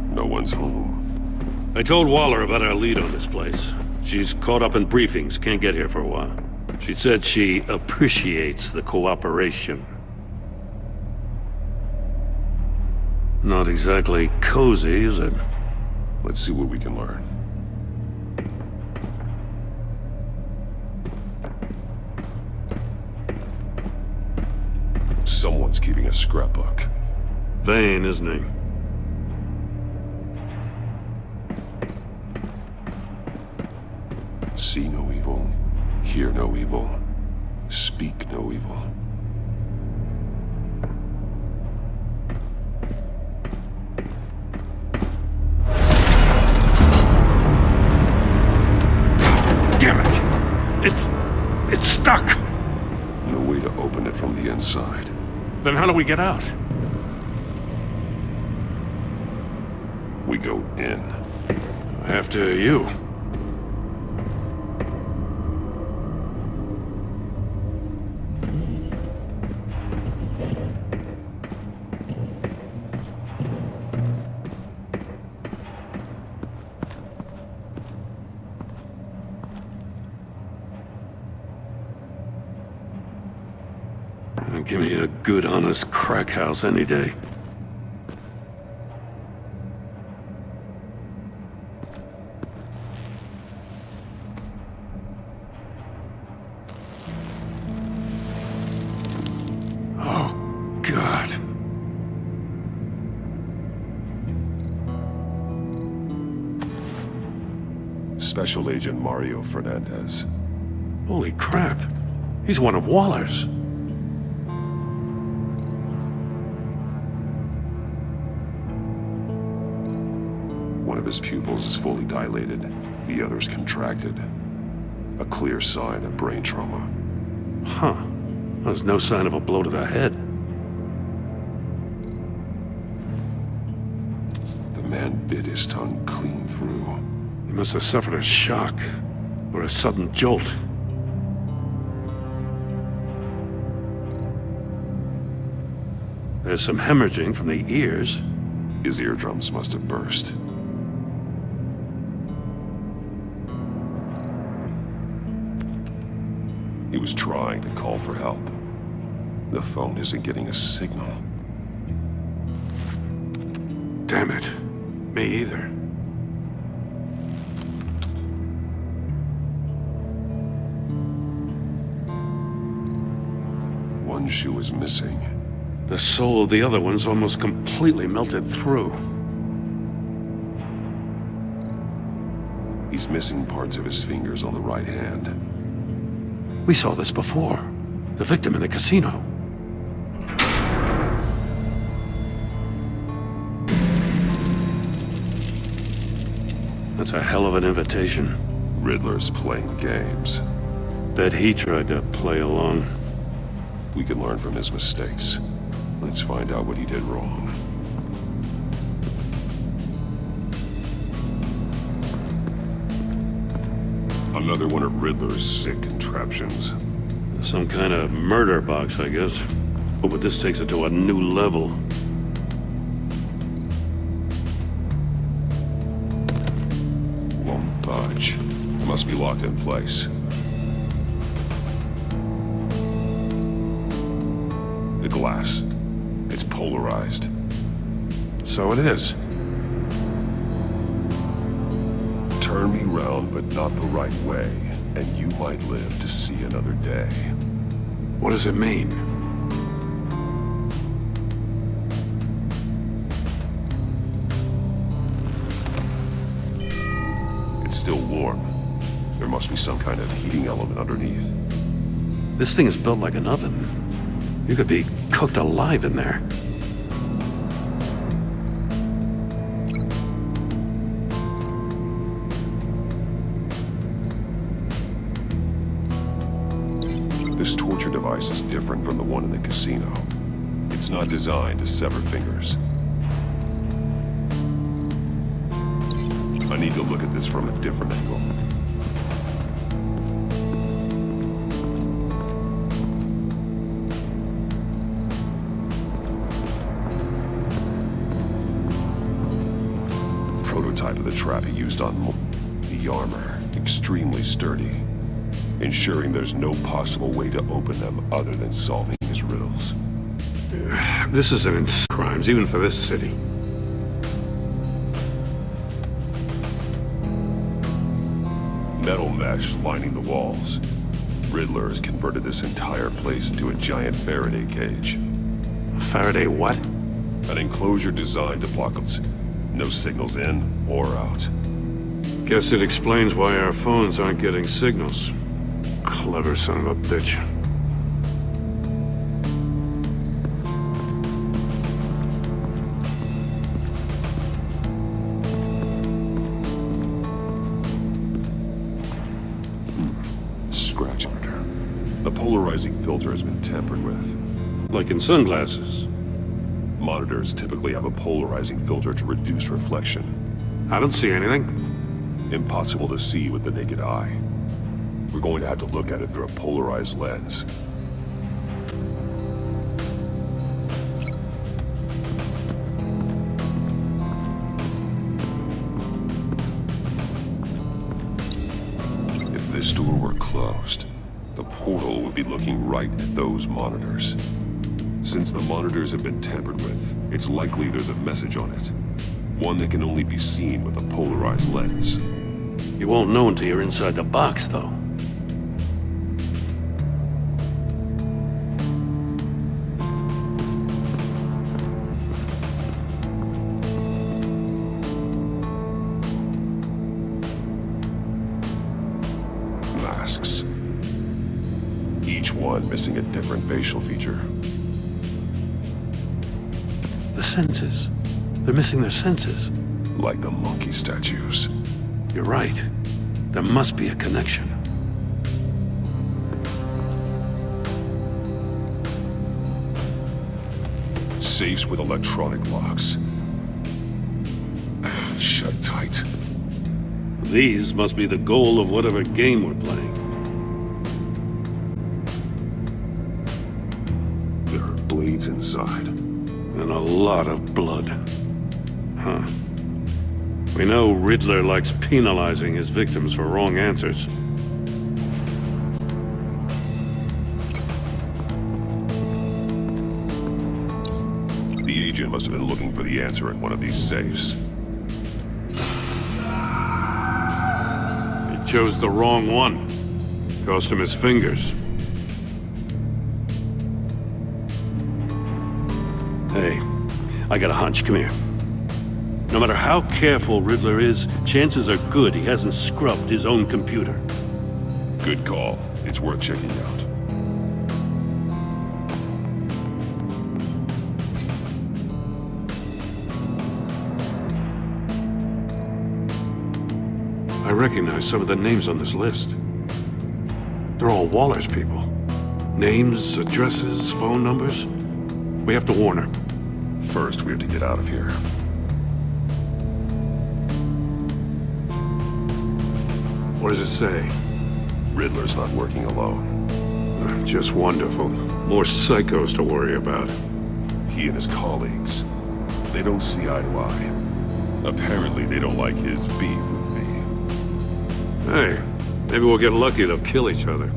No one's home. I told Waller about our lead on this place. She's caught up in briefings, can't get here for a while. She said she appreciates the cooperation. Not exactly cozy, is it? Let's see what we can learn. Someone's keeping a scrapbook. Vane, isn't he? See no evil, hear no evil, speak no evil. It's stuck. No way to open it from the inside. Then how do we get out? We go in. After you. Give me a good, honest crack house any day. Oh, God. Special Agent Mario Fernandez. Holy crap. He's one of Waller's. One of his pupils is fully dilated, the other's contracted. A clear sign of brain trauma. Huh. There's no sign of a blow to the head. The man bit his tongue clean through. He must have suffered a shock, or a sudden jolt. There's some hemorrhaging from the ears. His eardrums must have burst. He was trying to call for help. The phone isn't getting a signal. Damn it. Me either. One shoe is missing. The sole of the other one's almost completely melted through. He's missing parts of his fingers on the right hand. We saw this before. The victim in the casino. That's a hell of an invitation. Riddler's playing games. Bet he tried to play along. We can learn from his mistakes. Let's find out what he did wrong. Another one of Riddler's sick contraptions. Some kind of murder box, I guess. But this takes it to a new level. Won't budge. It must be locked in place. The glass. It's polarized. So it is. Turn me round, but not the right way, and you might live to see another day. What does it mean? It's still warm. There must be some kind of heating element underneath. This thing is built like an oven. You could be cooked alive in there. This torture device is different from the one in the casino. It's not designed to sever fingers. I need to look at this from a different angle. Prototype of the trap he used on the armor, extremely sturdy, ensuring there's no possible way to open them other than solving his riddles. This is an insane crimes, even for this city. Metal mesh lining the walls. Riddler has converted this entire place into a giant Faraday cage. A Faraday what? An enclosure designed to block us. No signals in or out. Guess it explains why our phones aren't getting signals. Clever son of a bitch. The polarizing filter has been tampered with. Like in sunglasses. Monitors typically have a polarizing filter to reduce reflection. I don't see anything. Impossible to see with the naked eye. We're going to have to look at it through a polarized lens. If this door were closed, the portal would be looking right at those monitors. Since the monitors have been tampered with, it's likely there's a message on it. One that can only be seen with a polarized lens. You won't know until you're inside the box, though. Masks. Each one missing a different facial feature. The senses. They're missing their senses. Like the monkey statues. You're right. There must be a connection. Safes with electronic locks. Shut tight. These must be the goal of whatever game we're playing. There are blades inside. And a lot of blood. Huh. We know Riddler likes penalizing his victims for wrong answers. The agent must have been looking for the answer in one of these safes. He chose the wrong one. Cost him his fingers. Hey, I got a hunch. Come here. No matter how careful Riddler is, chances are good he hasn't scrubbed his own computer. Good call. It's worth checking out. I recognize some of the names on this list. They're all Waller's people. Names, addresses, phone numbers. We have to warn her. First, we have to get out of here. What does it say? Riddler's not working alone. Just wonderful. More psychos to worry about. He and his colleagues, they don't see eye to eye. Apparently, they don't like his beef with me. Hey, maybe we'll get lucky to kill each other.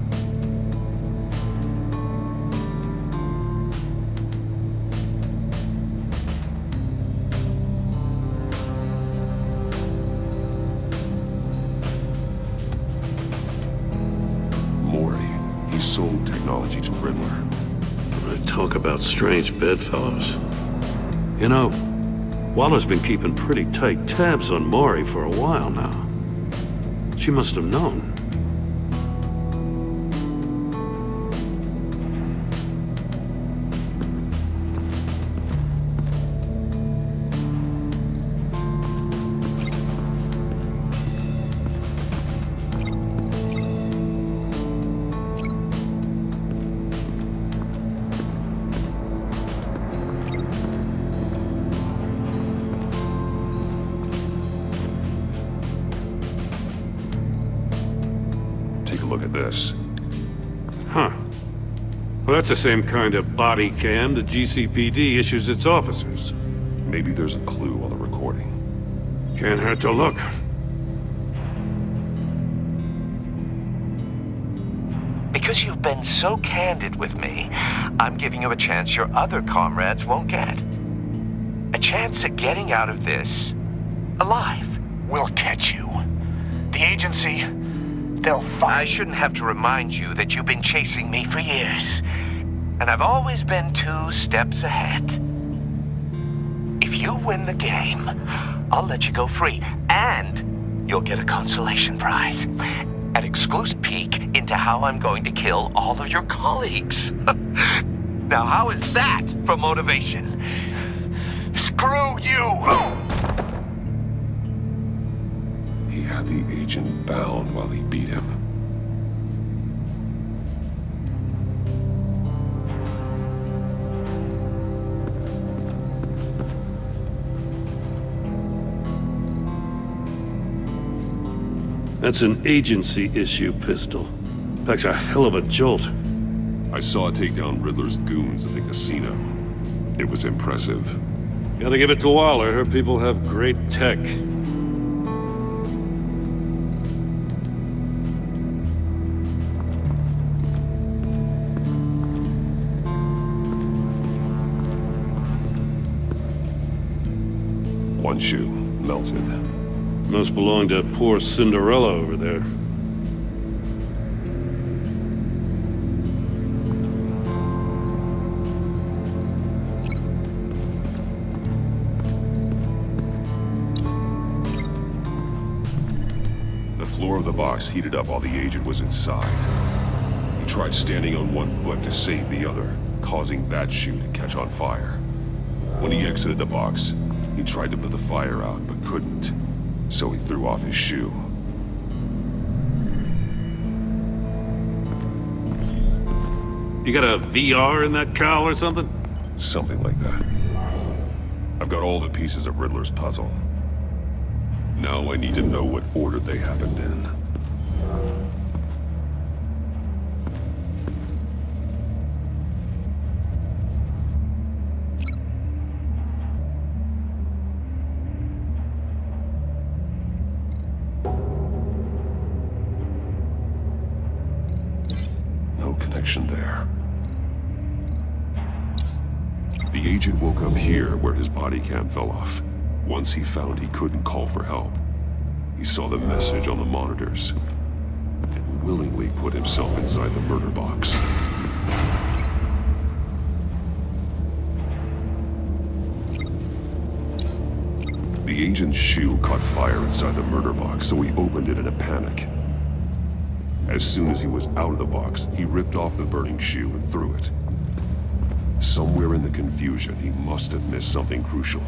He sold technology to Riddler. Talk about strange bedfellows. You know, Waller's been keeping pretty tight tabs on Maury for a while now. She must have known. Look at this. Huh. Well, that's the same kind of body cam the GCPD issues its officers. Maybe there's a clue on the recording. Can't hurt to look. Because you've been so candid with me, I'm giving you a chance your other comrades won't get. A chance at getting out of this alive. We'll catch you. The agency... I shouldn't have to remind you that you've been chasing me for years. And I've always been 2 steps ahead. If you win the game, I'll let you go free. And you'll get a consolation prize. An exclusive peek into how I'm going to kill all of your colleagues. Now, how is that for motivation? Screw you! He had the agent bound while he beat him. That's an agency-issue pistol. Packs a hell of a jolt. I saw it take down Riddler's goons at the casino. It was impressive. Gotta give it to Waller. Her people have great tech. One shoe, melted. Must belong to poor Cinderella over there. The floor of the box heated up while the agent was inside. He tried standing on one foot to save the other, causing that shoe to catch on fire. When he exited the box, he tried to put the fire out, but couldn't. So he threw off his shoe. You got a VR in that cowl or something? Something like that. I've got all the pieces of Riddler's puzzle. Now I need to know what order they happened in. No connection there. The agent woke up here where his body cam fell off. Once he found he couldn't call for help, he saw the message on the monitors and willingly put himself inside the murder box. The agent's shoe caught fire inside the murder box, so he opened it in a panic. As soon as he was out of the box, he ripped off the burning shoe and threw it. Somewhere in the confusion, he must have missed something crucial.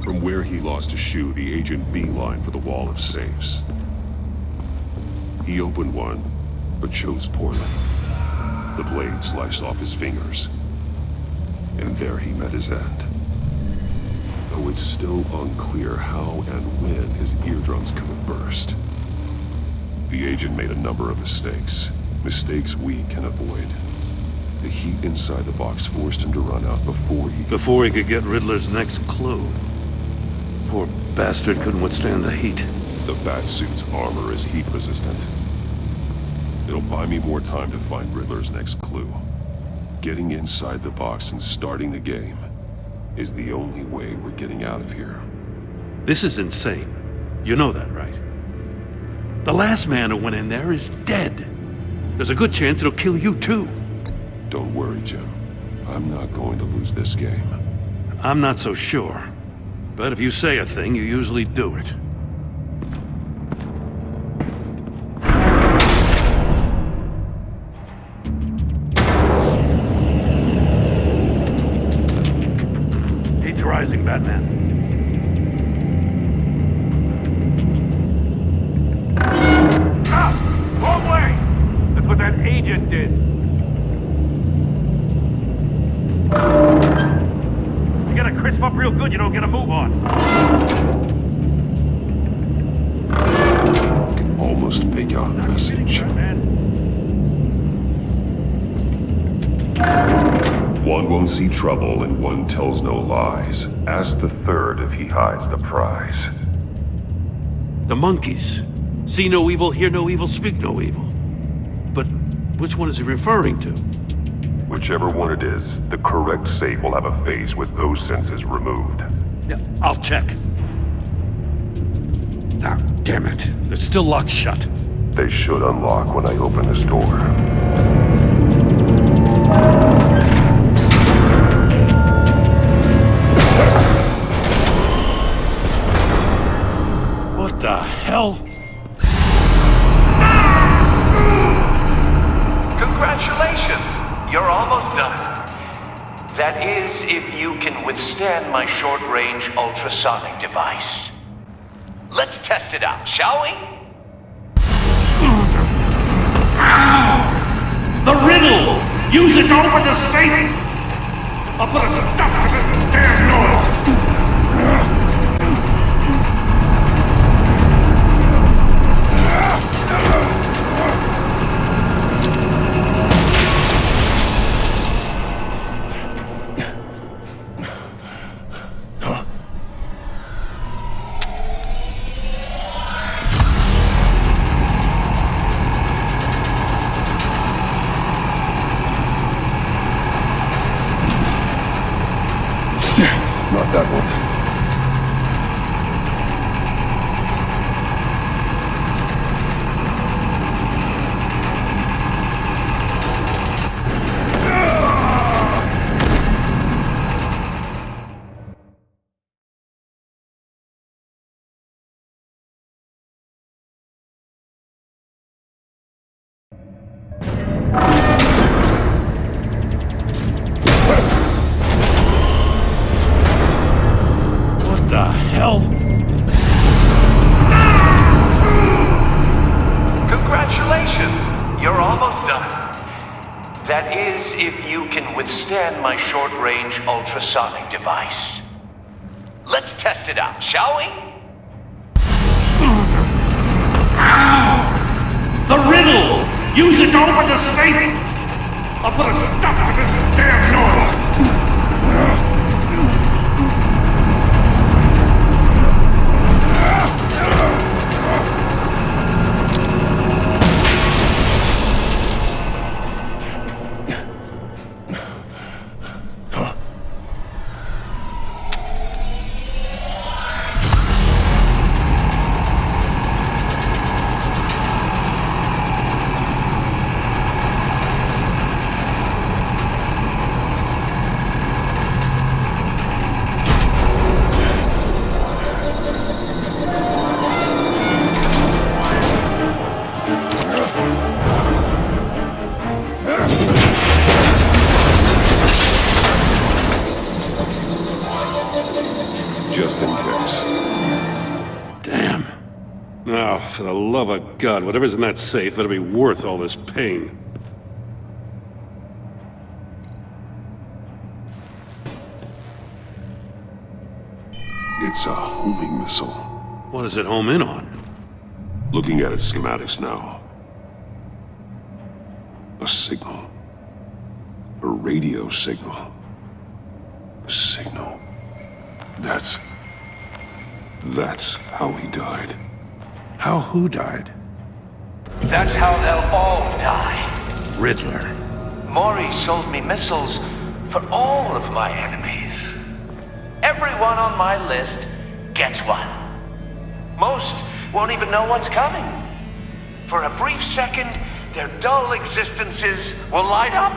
From where he lost a shoe, the agent beelined for the wall of safes. He opened one, but chose poorly. The blade sliced off his fingers. And there he met his end. Though it's still unclear how and when his eardrums could have burst. The agent made a number of mistakes. Mistakes we can avoid. The heat inside the box forced him to run out before he could get Riddler's next clue. Poor bastard couldn't withstand the heat. The Batsuit's armor is heat resistant. It'll buy me more time to find Riddler's next clue. Getting inside the box and starting the game is the only way we're getting out of here. This is insane. You know that, right? The last man who went in there is dead. There's a good chance it'll kill you too. Don't worry, Jim. I'm not going to lose this game. I'm not so sure. But if you say a thing, you usually do it. He's rising, Batman. Ah! Wrong way! That's what that agent did. You gotta crisp up real good, you don't get a move on. I can almost make out a message. One won't see trouble and one tells no lies. Ask the third if he hides the prize. The monkeys. See no evil, hear no evil, speak no evil. But which one is he referring to? Whichever one it is, the correct safe will have a face with those senses removed. Yeah, I'll check. Ah, damn it. They're still locked shut. They should unlock when I open this door. What the hell? Congratulations! You're almost done. That is, if you can withstand my short-range ultrasonic device. Let's test it out, shall we? The riddle! Use it to open the safe! I'll put a stop to this damn noise! Not that one. Congratulations! You're almost done. That is, if you can withstand my short-range ultrasonic device. Let's test it out, shall we? The riddle! Use it to open the safe! I'll put a stop to this damn noise! Just in case. Damn. Now, for the love of God, whatever's in that safe better be worth all this pain. It's a homing missile. What does it home in on? Looking at its schematics now. A signal. A radio signal. A signal. That's how he died. How who died? That's how they'll all die. Riddler. Maury sold me missiles for all of my enemies. Everyone on my list gets one. Most won't even know what's coming. For a brief second, their dull existences will light up.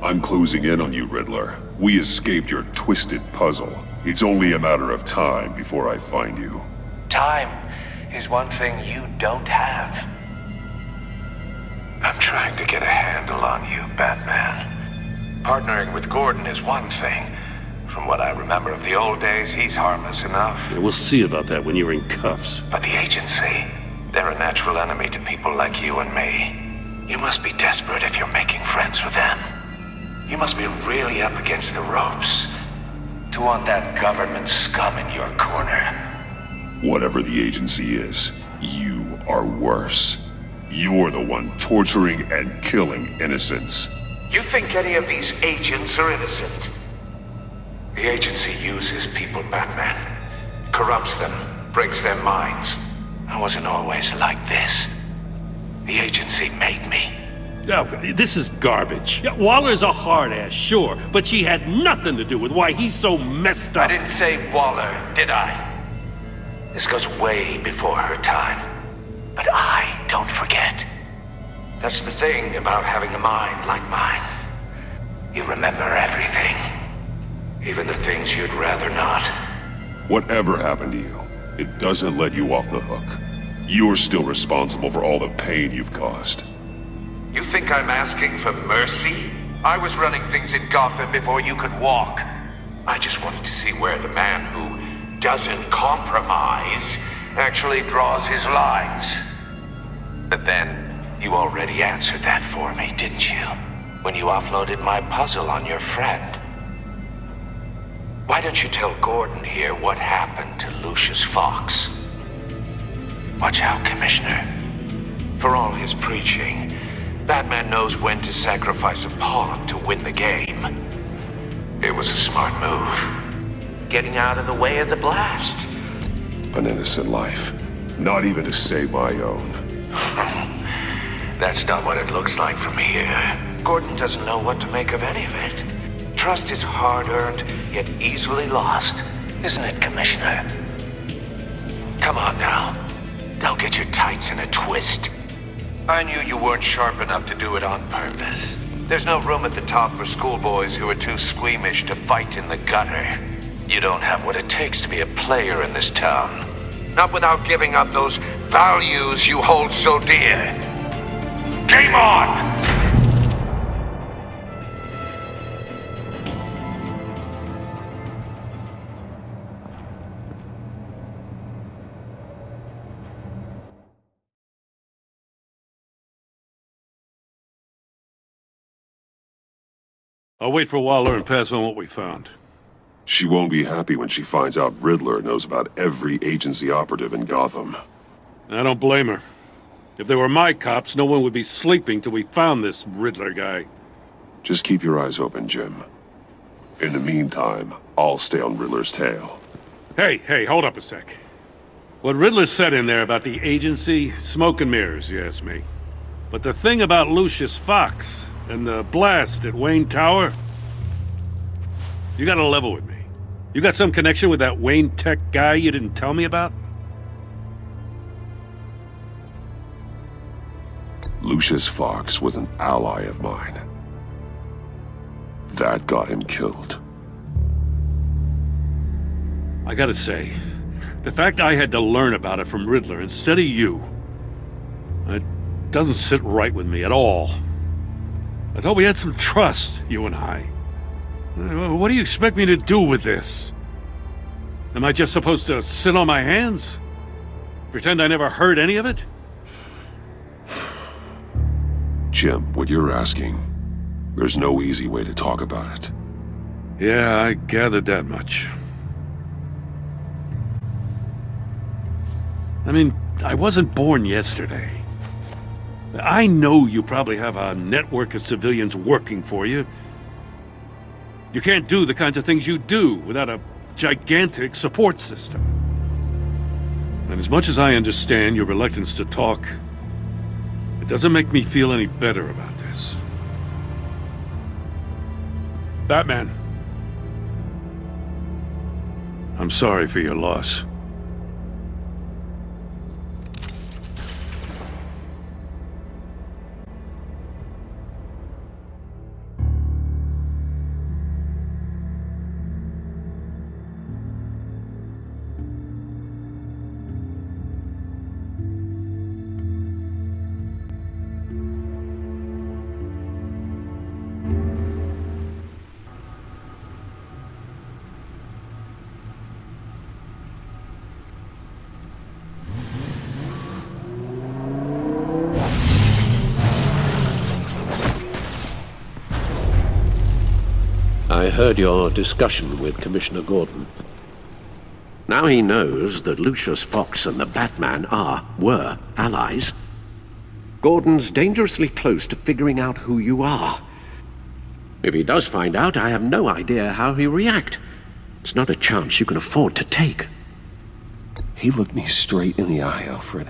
I'm closing in on you, Riddler. We escaped your twisted puzzle. It's only a matter of time before I find you. Time is one thing you don't have. I'm trying to get a handle on you, Batman. Partnering with Gordon is one thing. From what I remember of the old days, he's harmless enough. Yeah, we'll see about that when you're in cuffs. But the agency, they're a natural enemy to people like you and me. You must be desperate if you're making friends with them. You must be really up against the ropes to want that government scum in your corner. Whatever the agency is, you are worse. You're the one torturing and killing innocents. You think any of these agents are innocent? The agency uses people, Batman. Corrupts them, breaks their minds. I wasn't always like this. The agency made me. Oh, this is garbage. Yeah, Waller's a hard ass, sure, but she had nothing to do with why he's so messed up. I didn't say Waller, did I? This goes way before her time. But I don't forget. That's the thing about having a mind like mine. You remember everything. Even the things you'd rather not. Whatever happened to you, it doesn't let you off the hook. You're still responsible for all the pain you've caused. You think I'm asking for mercy? I was running things in Gotham before you could walk. I just wanted to see where the man who doesn't compromise actually draws his lines. But then, you already answered that for me, didn't you? When you offloaded my puzzle on your friend. don't you tell Gordon here what happened to Lucius Fox? Watch out, Commissioner. For all his preaching, Batman knows when to sacrifice a pawn to win the game. It was a smart move. Getting out of the way of the blast. An innocent life. Not even to save my own. That's not what it looks like from here. Gordon doesn't know what to make of any of it. Trust is hard-earned, yet easily lost. Isn't it, Commissioner? Come on now. Don't get your tights in a twist. I knew you weren't sharp enough to do it on purpose. There's no room at the top for schoolboys who are too squeamish to fight in the gutter. You don't have what it takes to be a player in this town. Not without giving up those values you hold so dear. Game on! I'll wait for Waller and pass on what we found. She won't be happy when she finds out Riddler knows about every agency operative in Gotham. I don't blame her. If they were my cops, no one would be sleeping till we found this Riddler guy. Just keep your eyes open, Jim. In the meantime, I'll stay on Riddler's tail. Hey, hold up a sec. What Riddler said in there about the agency, smoke and mirrors, you ask me. But the thing about Lucius Fox and the blast at Wayne Tower, you gotta level with me. You got some connection with that Wayne Tech guy you didn't tell me about? Lucius Fox was an ally of mine. That got him killed. I gotta say, the fact I had to learn about it from Riddler instead of you, it doesn't sit right with me at all. I thought we had some trust, you and I. What do you expect me to do with this? Am I just supposed to sit on my hands? Pretend I never heard any of it? Jim, what you're asking, there's no easy way to talk about it. Yeah, I gathered that much. I mean, I wasn't born yesterday. I know you probably have a network of civilians working for you. You can't do the kinds of things you do without a gigantic support system. And as much as I understand your reluctance to talk, it doesn't make me feel any better about this. Batman, I'm sorry for your loss. I heard your discussion with Commissioner Gordon. Now he knows that Lucius Fox and the Batman were allies. Gordon's dangerously close to figuring out who you are. If he does find out, I have no idea how he'll react. It's not a chance you can afford to take. He looked me straight in the eye, Alfred.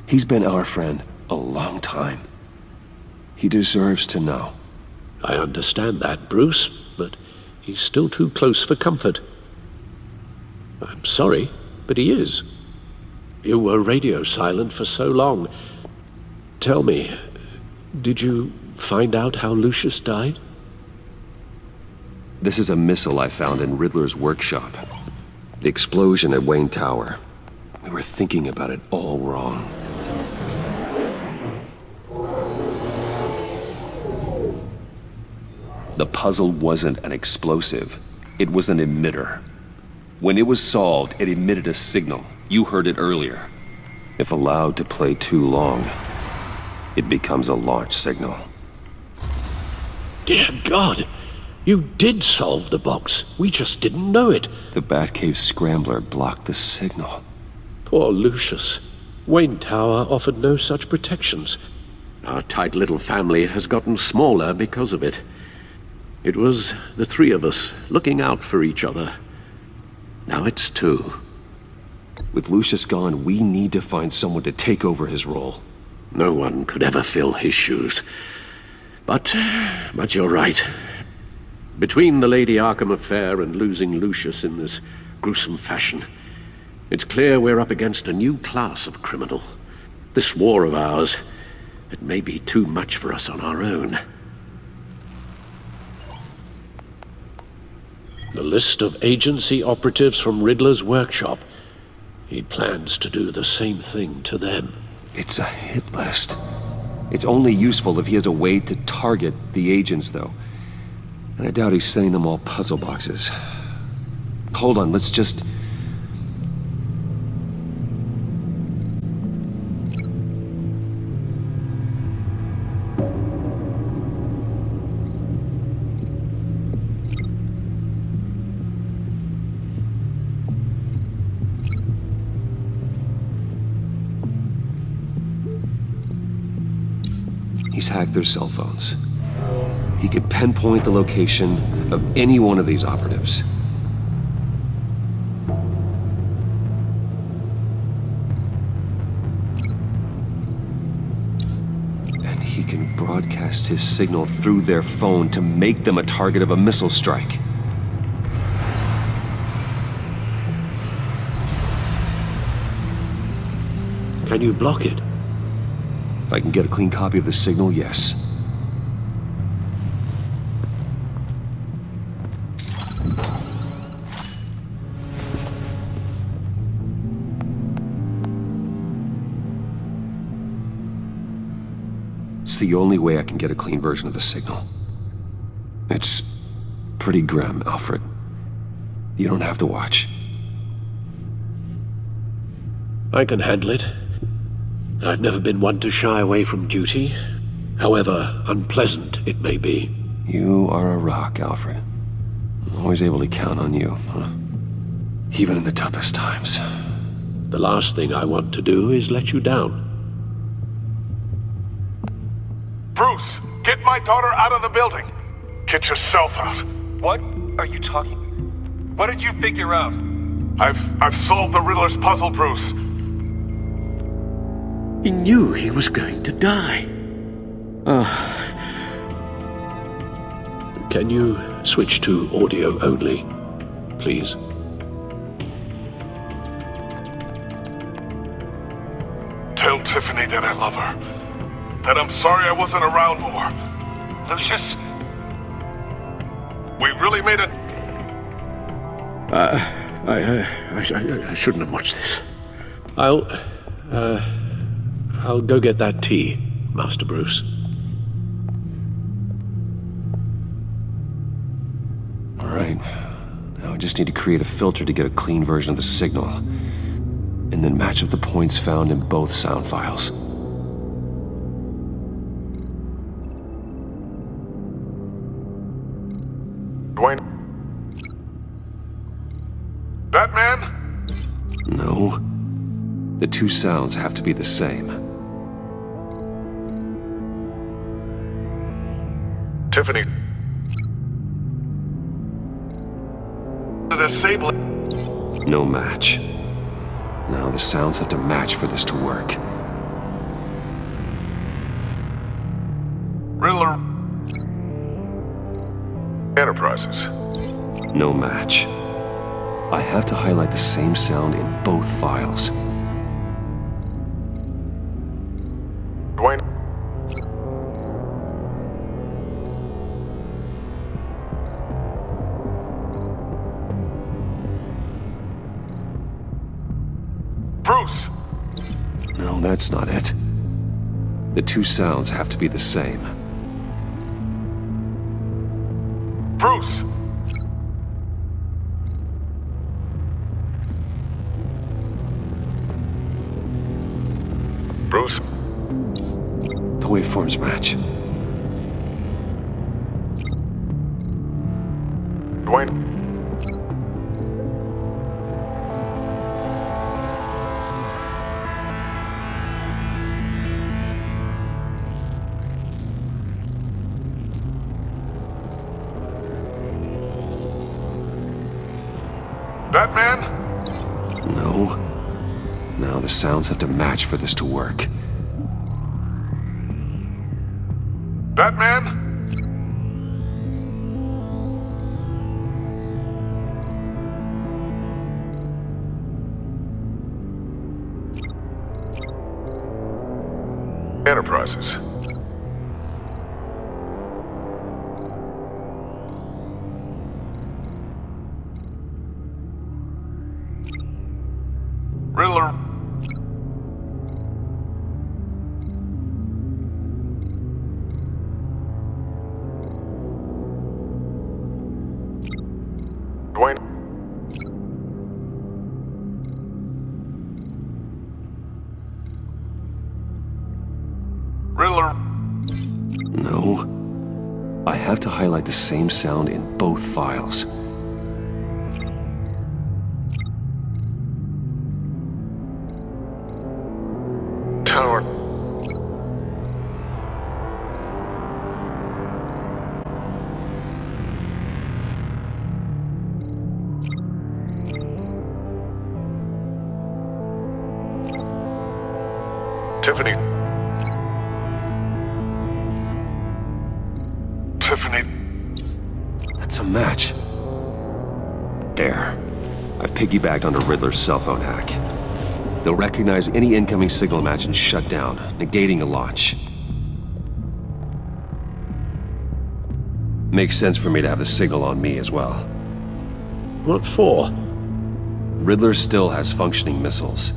He's been our friend a long time. He deserves to know. I understand that, Bruce, but he's still too close for comfort. I'm sorry, but he is. You were radio silent for so long. Tell me, did you find out how Lucius died? This is a missile I found in Riddler's workshop. The explosion at Wayne Tower. We were thinking about it all wrong. The puzzle wasn't an explosive. It was an emitter. When it was solved, it emitted a signal. You heard it earlier. If allowed to play too long, it becomes a launch signal. Dear God! You did solve the box. We just didn't know it. The Batcave scrambler blocked the signal. Poor Lucius. Wayne Tower offered no such protections. Our tight little family has gotten smaller because of it. It was the three of us looking out for each other. Now it's two. With Lucius gone, we need to find someone to take over his role. No one could ever fill his shoes. But you're right. Between the Lady Arkham affair and losing Lucius in this gruesome fashion, it's clear we're up against a new class of criminal. This war of ours, it may be too much for us on our own. The list of agency operatives from Riddler's workshop. He plans to do the same thing to them. It's a hit list. It's only useful if he has a way to target the agents, though. And I doubt he's sending them all puzzle boxes. Hold on, let's just... He's hacked their cell phones. He could pinpoint the location of any one of these operatives. And he can broadcast his signal through their phone to make them a target of a missile strike. Can you block it? If I can get a clean copy of the signal, yes. It's the only way I can get a clean version of the signal. It's pretty grim, Alfred. You don't have to watch. I can handle it. I've never been one to shy away from duty, however unpleasant it may be. You are a rock, Alfred. I'm always able to count on you, huh? Even in the toughest times. The last thing I want to do is let you down. Bruce, get my daughter out of the building. Get yourself out. What are you talking? What did you figure out? I've solved the Riddler's puzzle, Bruce. He knew he was going to die. Can you switch to audio only, please? Tell Tiffany that I love her. That I'm sorry I wasn't around more. Lucius? We really made it... I shouldn't have watched this. I'll go get that tea, Master Bruce. All right. Now I just need to create a filter to get a clean version of the signal. And then match up the points found in both sound files. Dwayne? Batman? No. The two sounds have to be the same. Tiffany. The disabling. No match. Now the sounds have to match for this to work. Riddler. Enterprises. No match. I have to highlight the same sound in both files. Dwayne. Bruce! No, that's not it. The two sounds have to be the same. Bruce! Bruce? The waveforms match. Dwayne. Batman? No. Now the sounds have to match for this to work. Batman? Enterprises. Riddler. Dwayne. Riddler. No. I have to highlight the same sound in both files. Tower. Tiffany. Tiffany. That's a match. There. I've piggybacked onto Riddler's cell phone hack. They'll recognize any incoming signal match and shut down, negating a launch. Makes sense for me to have the signal on me as well. What for? Riddler still has functioning missiles.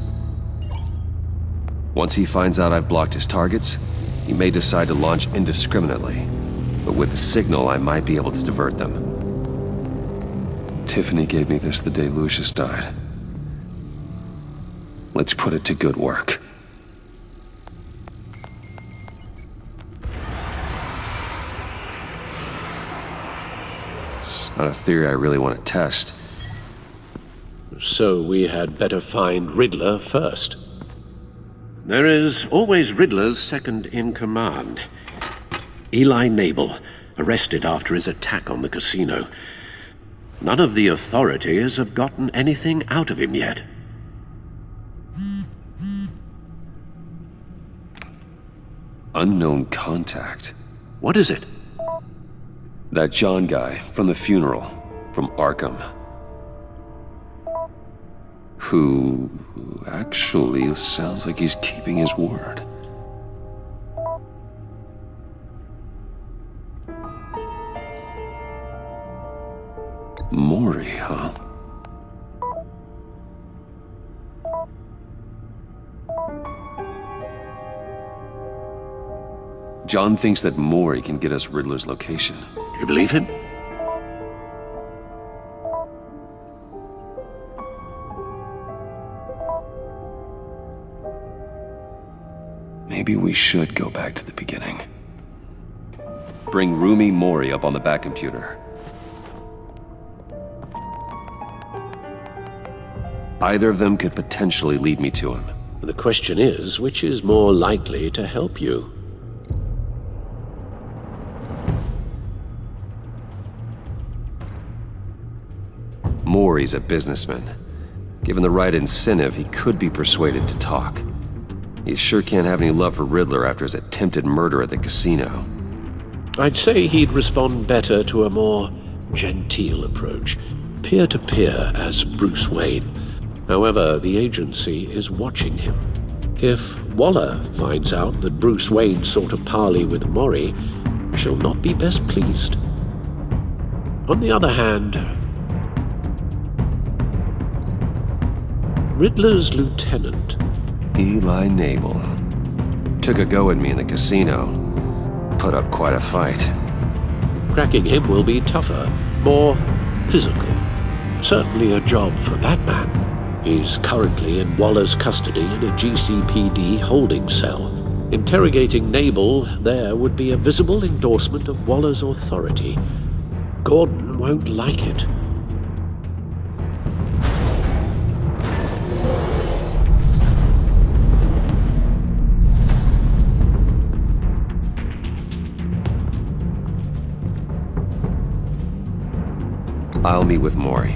Once he finds out I've blocked his targets, he may decide to launch indiscriminately. But with the signal, I might be able to divert them. Tiffany gave me this the day Lucius died. Let's put it to good work. It's not a theory I really want to test. So we had better find Riddler first. There is always Riddler's second in command. Eli Nabel, arrested after his attack on the casino. None of the authorities have gotten anything out of him yet. Unknown contact. What is it? That John guy from the funeral, from Arkham. Who actually sounds like he's keeping his word. Mori, huh? John thinks that Mori can get us Riddler's location. Do you believe him? Maybe we should go back to the beginning. Bring Rumi Mori up on the back computer. Either of them could potentially lead me to him. The question is, which is more likely to help you? Mori's a businessman. Given the right incentive, he could be persuaded to talk. He sure can't have any love for Riddler after his attempted murder at the casino. I'd say he'd respond better to a more genteel approach, peer-to-peer as Bruce Wayne. However, the agency is watching him. If Waller finds out that Bruce Wayne sought a parley with Mori, she'll not be best pleased. On the other hand, Riddler's lieutenant, Eli Nabel, took a go at me in the casino. Put up quite a fight. Cracking him will be tougher, more physical. Certainly a job for Batman. He's currently in Waller's custody in a GCPD holding cell. Interrogating Nabel there would be a visible endorsement of Waller's authority. Gordon won't like it. I'll meet with Maury.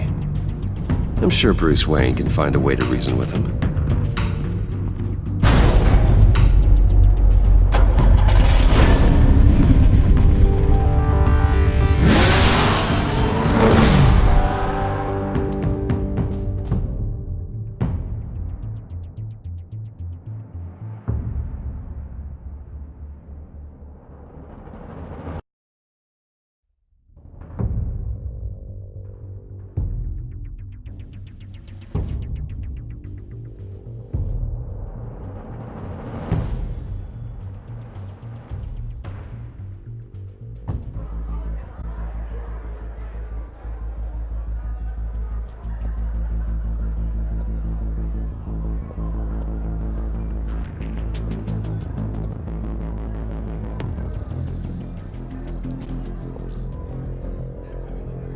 I'm sure Bruce Wayne can find a way to reason with him.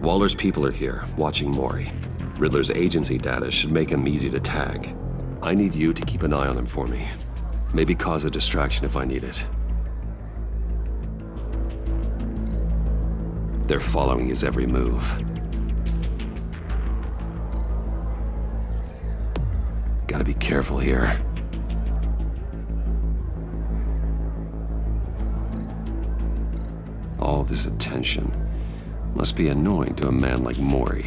Waller's people are here, watching Maury. Riddler's agency data should make him easy to tag. I need you to keep an eye on him for me. Maybe cause a distraction if I need it. They're following his every move. Gotta be careful here. All this attention must be annoying to a man like Maury.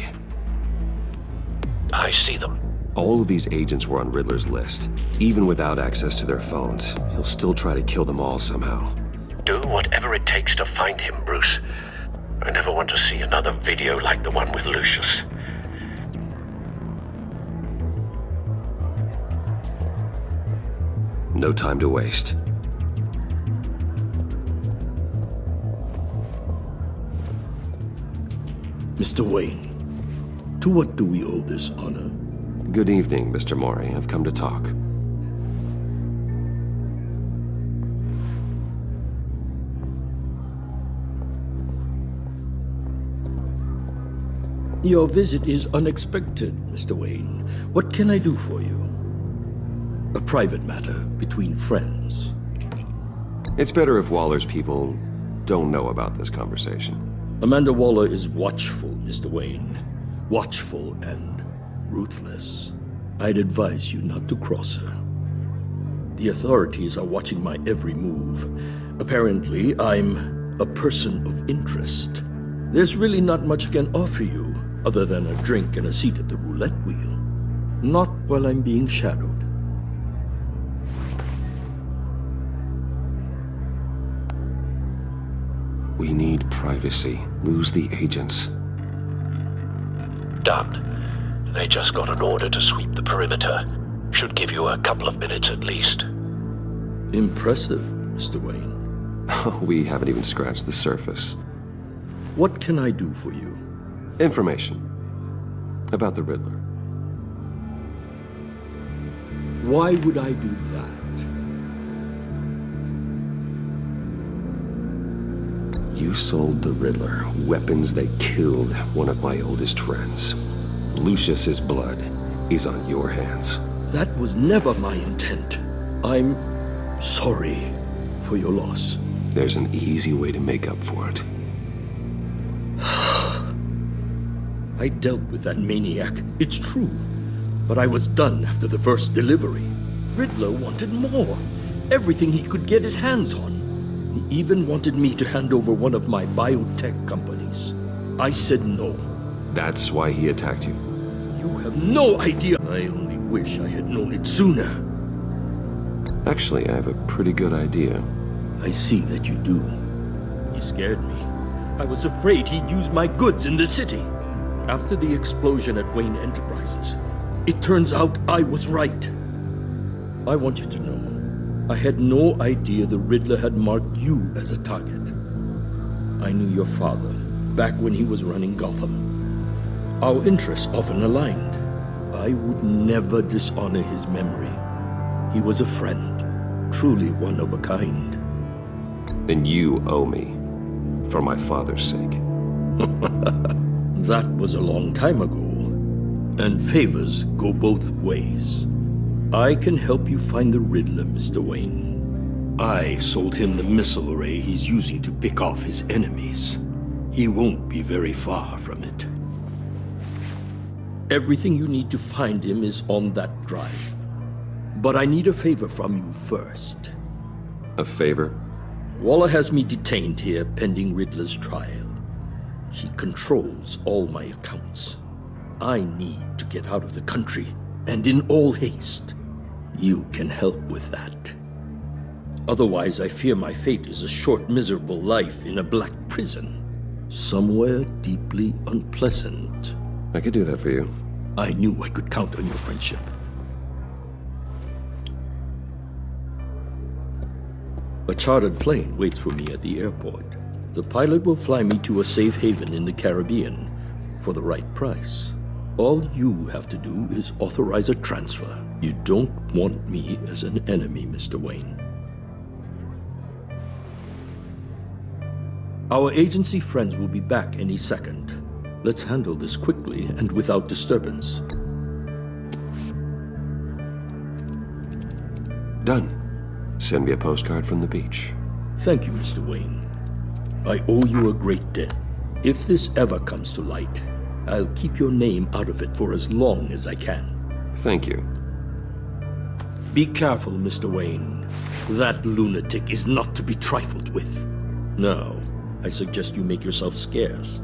I see them. All of these agents were on Riddler's list. Even without access to their phones, he'll still try to kill them all somehow. Do whatever it takes to find him, Bruce. I never want to see another video like the one with Lucius. No time to waste. Mr. Wayne, to what do we owe this honor? Good evening, Mr. Maury. I've come to talk. Your visit is unexpected, Mr. Wayne. What can I do for you? A private matter between friends. It's better if Waller's people don't know about this conversation. Amanda Waller is watchful, Mr. Wayne. Watchful and ruthless. I'd advise you not to cross her. The authorities are watching my every move. Apparently, I'm a person of interest. There's really not much I can offer you, other than a drink and a seat at the roulette wheel. Not while I'm being shadowed. We need privacy. Lose the agents. Done. They just got an order to sweep the perimeter. Should give you a couple of minutes at least. Impressive, Mr. Wayne. We haven't even scratched the surface. What can I do for you? Information. About the Riddler. Why would I do that? You sold the Riddler weapons that killed one of my oldest friends. Lucius's blood is on your hands. That was never my intent. I'm sorry for your loss. There's an easy way to make up for it. I dealt with that maniac, it's true. But I was done after the first delivery. Riddler wanted more. Everything he could get his hands on. He even wanted me to hand over one of my biotech companies. I said no. That's why he attacked you? You have no idea. I only wish I had known it sooner. Actually, I have a pretty good idea. I see that you do. He scared me. I was afraid he'd use my goods in the city. After the explosion at Wayne Enterprises, it turns out I was right. I want you to know, I had no idea the Riddler had marked you as a target. I knew your father back when he was running Gotham. Our interests often aligned. I would never dishonor his memory. He was a friend, truly one of a kind. Then you owe me, for my father's sake. That was a long time ago, and favors go both ways. I can help you find the Riddler, Mr. Wayne. I sold him the missile array he's using to pick off his enemies. He won't be very far from it. Everything you need to find him is on that drive. But I need a favor from you first. A favor? Waller has me detained here pending Riddler's trial. She controls all my accounts. I need to get out of the country, and in all haste. You can help with that. Otherwise, I fear my fate is a short, miserable life in a black prison. Somewhere deeply unpleasant. I could do that for you. I knew I could count on your friendship. A chartered plane waits for me at the airport. The pilot will fly me to a safe haven in the Caribbean for the right price. All you have to do is authorize a transfer. You don't want me as an enemy, Mr. Wayne. Our agency friends will be back any second. Let's handle this quickly and without disturbance. Done. Send me a postcard from the beach. Thank you, Mr. Wayne. I owe you a great debt. If this ever comes to light, I'll keep your name out of it for as long as I can. Thank you. Be careful, Mr. Wayne. That lunatic is not to be trifled with. Now, I suggest you make yourself scarce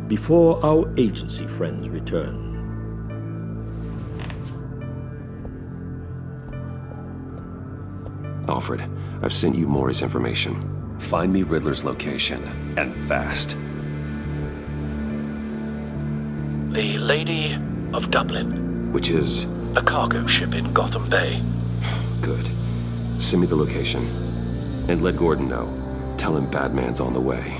before our agency friends return. Alfred, I've sent you Maury's information. Find me Riddler's location, and fast. The Lady of Dublin. Which is? A cargo ship in Gotham Bay. Good. Send me the location. And let Gordon know. Tell him Batman's on the way.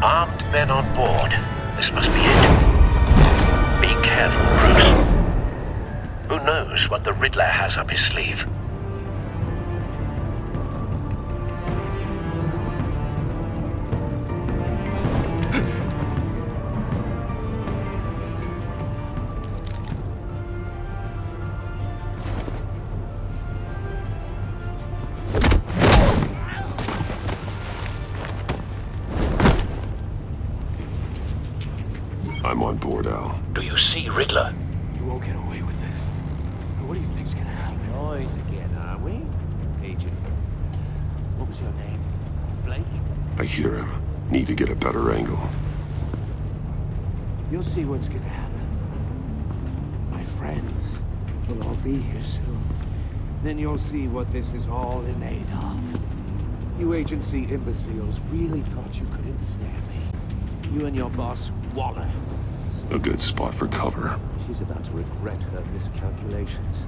Armed men on board. This must be it. Be careful, Bruce. Who knows what the Riddler has up his sleeve? I'm on board, Al. Do you see Riddler? You won't get away with this. What do you think's gonna happen? Noise again, are we? Agent. What was your name? Blake? I hear him. Need to get a better angle. You'll see what's gonna happen. My friends will all be here soon. Then you'll see what this is all in aid of. You agency imbeciles really thought you could ensnare me. You and your boss, Waller. A good spot for cover. She's about to regret her miscalculations.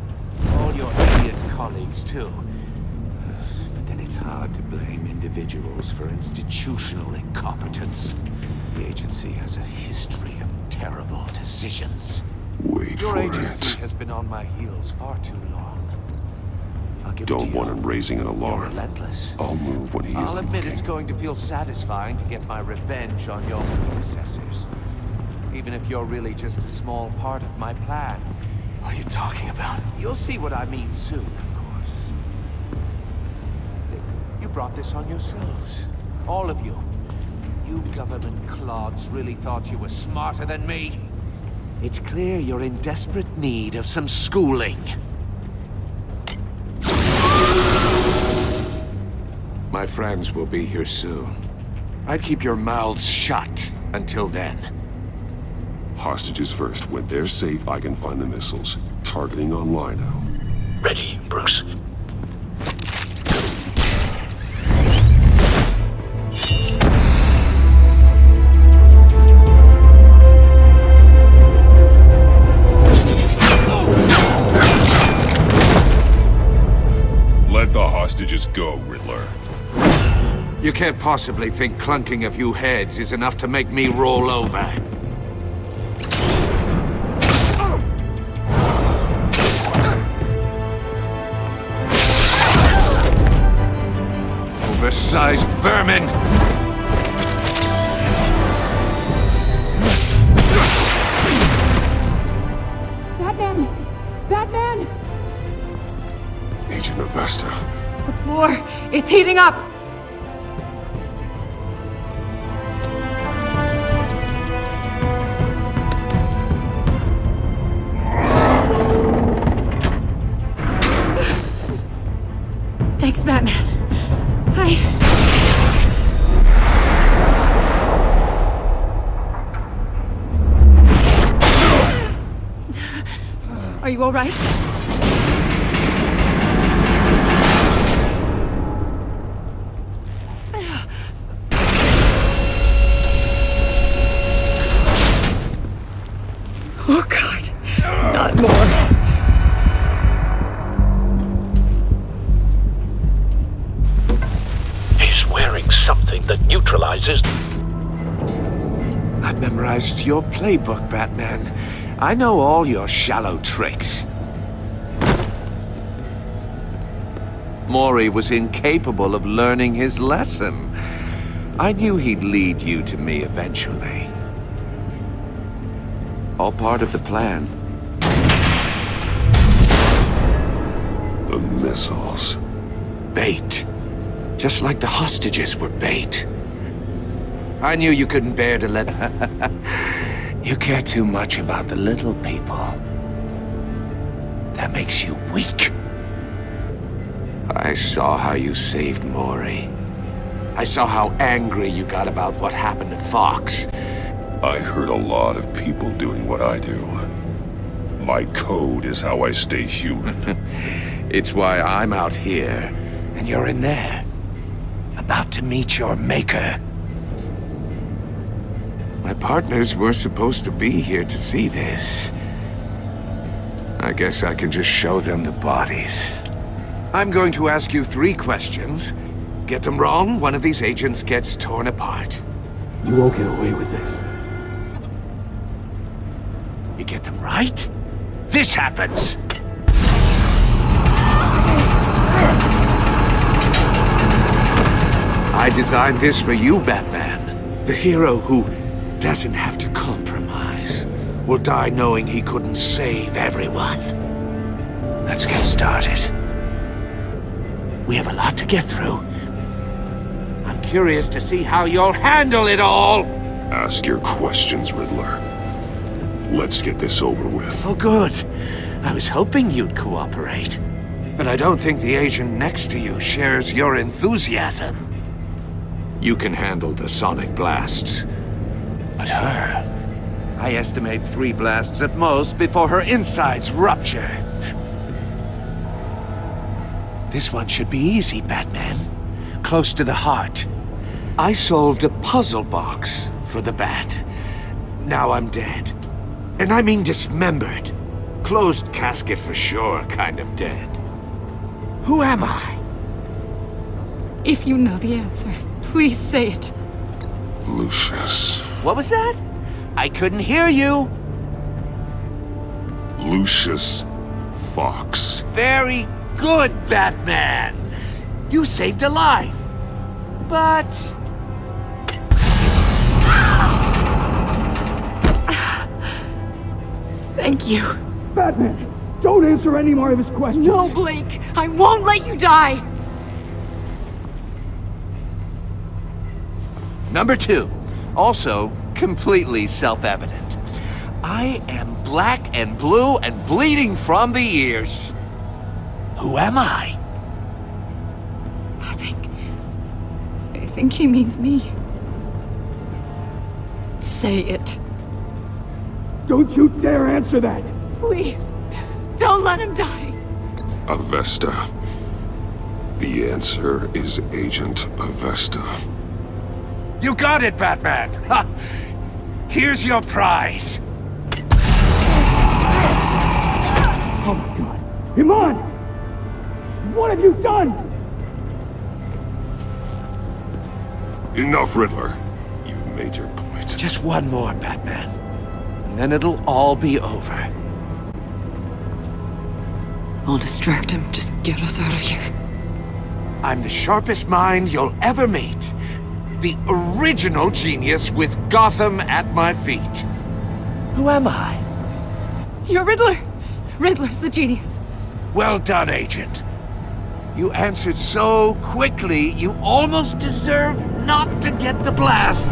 All your idiot colleagues, too. But then it's hard to blame individuals for institutional incompetence. The agency has a history of terrible decisions. Wait Your for agency it. has been on my heels far too long. I'll give it to Don't you. want him raising an alarm. You're relentless. I'll move when he's I'll admit looking. it's going to feel satisfying to get my revenge on your predecessors. Even if you're really just a small part of my plan. What are you talking about? You'll see what I mean soon, of course. You brought this on yourselves. All of you. You government clods really thought you were smarter than me. It's clear you're in desperate need of some schooling. My friends will be here soon. I'd keep your mouths shut until then. Hostages first. When they're safe, I can find the missiles. Targeting on Lino. Ready, Bruce. Let the hostages go, Riddler. You can't possibly think clunking a few heads is enough to make me roll over. Oversized vermin! Batman! Batman! Agent Avesta. The floor, it's heating up! Thanks, Batman. Are you all right? Oh, God. Not more. Something that neutralizes. I've memorized your playbook, Batman. I know all your shallow tricks. Mori was incapable of learning his lesson. I knew he'd lead you to me eventually. All part of the plan. The missiles. Bait. Just like the hostages were bait. I knew you couldn't bear to let... You care too much about the little people. That makes you weak. I saw how you saved Mori. I saw how angry you got about what happened to Fox. I heard a lot of people doing what I do. My code is how I stay human. It's why I'm out here, and you're in there. About to meet your maker. My partners were supposed to be here to see this. I guess I can just show them the bodies. I'm going to ask you 3 questions. Get them wrong, one of these agents gets torn apart. You won't get away with this. You get them right, this happens! I designed this for you, Batman. The hero who doesn't have to compromise will die knowing he couldn't save everyone. Let's get started. We have a lot to get through. I'm curious to see how you'll handle it all. Ask your questions, Riddler. Let's get this over with. Oh, good. I was hoping you'd cooperate. But I don't think the agent next to you shares your enthusiasm. You can handle the sonic blasts. But her... I estimate 3 blasts at most before her insides rupture. This one should be easy, Batman. Close to the heart. I solved a puzzle box for the Bat. Now I'm dead. And I mean dismembered. Closed casket for sure, kind of dead. Who am I? If you know the answer, please say it. Lucius. What was that? I couldn't hear you. Lucius Fox. Very good, Batman. You saved a life. But... Thank you. Batman, don't answer any more of his questions. No, Blake. I won't let you die. Number 2. Also, completely self-evident. I am black and blue and bleeding from the ears. Who am I? I think he means me. Say it. Don't you dare answer that! Please, don't let him die. Avesta. The answer is Agent Avesta. You got it, Batman! Ha! Here's your prize. Oh my god. Iman! What have you done? Enough, Riddler. You've made your point. Just one more, Batman. And then it'll all be over. I'll distract him. Just get us out of here. I'm the sharpest mind you'll ever meet. The original genius with Gotham at my feet. Who am I? You're Riddler. Riddler's the genius. Well done, Agent. You answered so quickly, you almost deserve not to get the blast.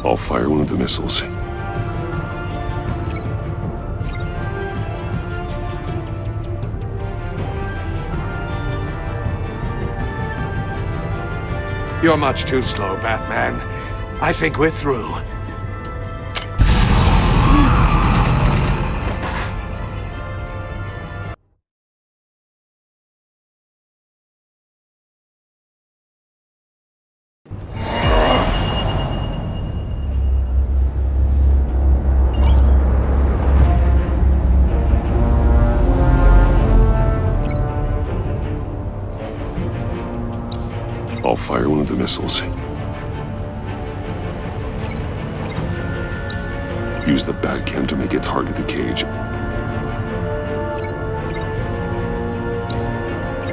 I'll fire one of the missiles. You're much too slow, Batman. I think we're through. I'll fire one of the missiles. Use the Batcam to make it target the cage.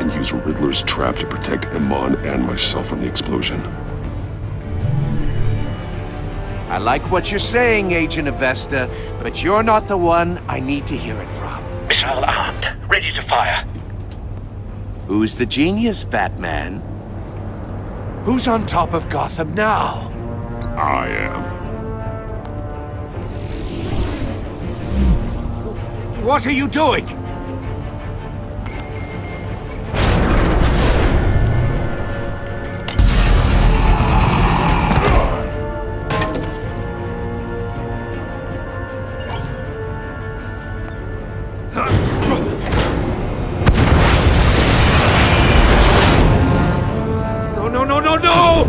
And use Riddler's trap to protect Iman and myself from the explosion. I like what you're saying, Agent Avesta, but you're not the one I need to hear it from. Missile armed, ready to fire. Who's the genius, Batman? Who's on top of Gotham now? I am. What are you doing? No!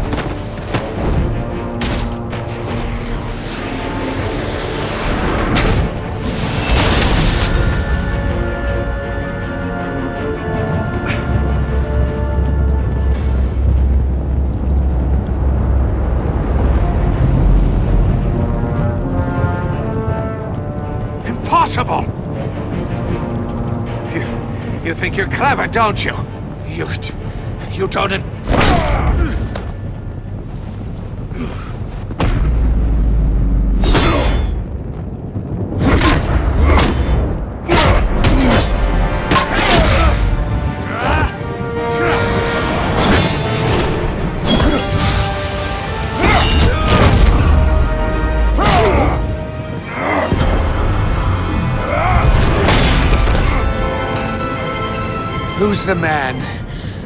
Impossible! You think you're clever, don't you? You don't... Who's the man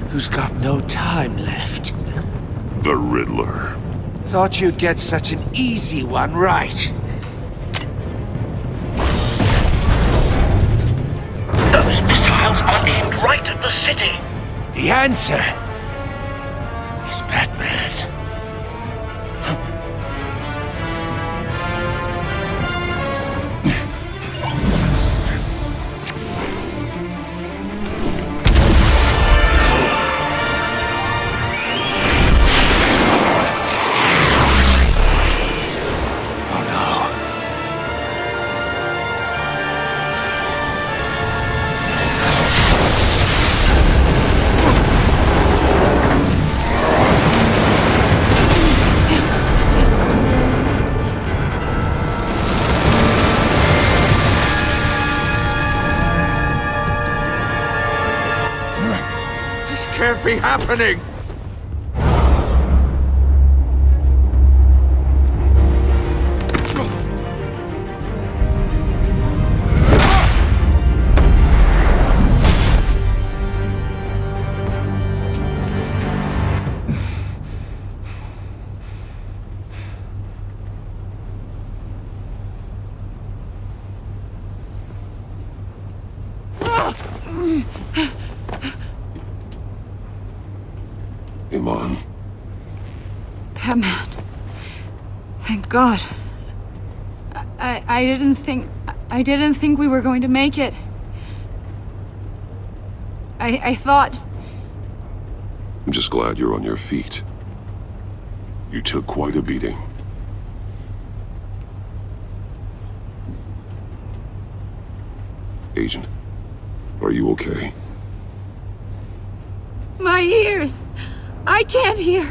who's got no time left? The Riddler. Thought you'd get such an easy one right. Those missiles are aimed right at the city. The answer is Batman. Can't be happening! Batman. Thank God. I didn't think we were going to make it. I thought... I'm just glad you're on your feet. You took quite a beating. Agent, are you okay? My ears! I can't hear!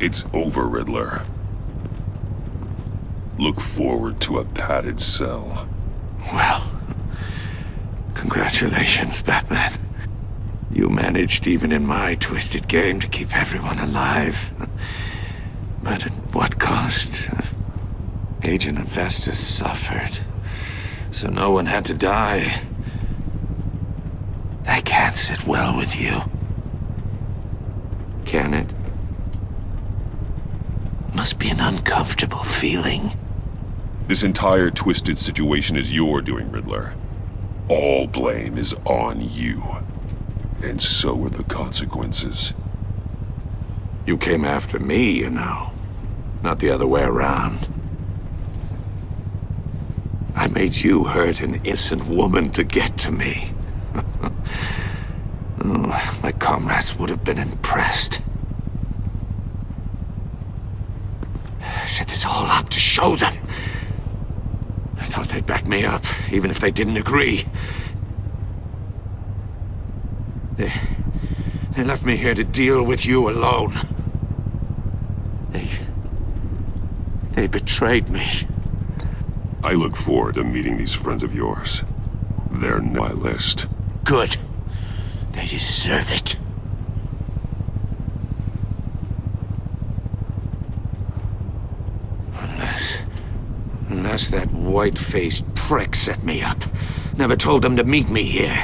It's over, Riddler. Look forward to a padded cell. Well, congratulations, Batman. You managed, even in my twisted game, to keep everyone alive. But at what cost? Agent Avesta suffered, so no one had to die. That can't sit well with you. Can it? Must be an uncomfortable feeling. This entire twisted situation is your doing, Riddler. All blame is on you. And so are the consequences. You came after me, you know. Not the other way around. I made you hurt an innocent woman to get to me. Oh, my comrades would have been impressed. I set this all up to show them. I thought they'd back me up, even if they didn't agree. They left me here to deal with you alone. They betrayed me. I look forward to meeting these friends of yours. They're on my list. Good. They deserve it. Unless that white-faced prick set me up. Never told them to meet me here.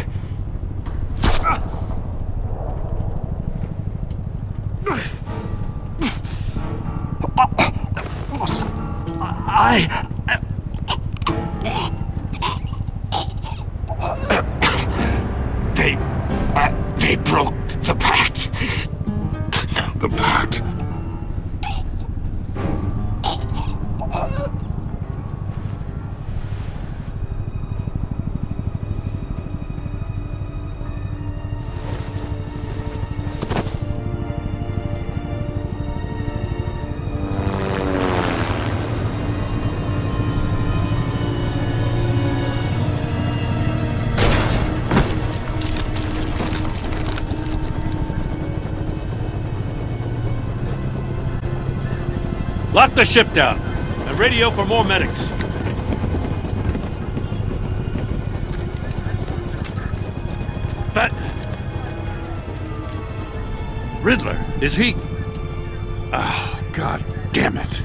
They broke the pact. The pact? Lock the ship down and radio for more medics. Riddler, is he? Oh, God damn it.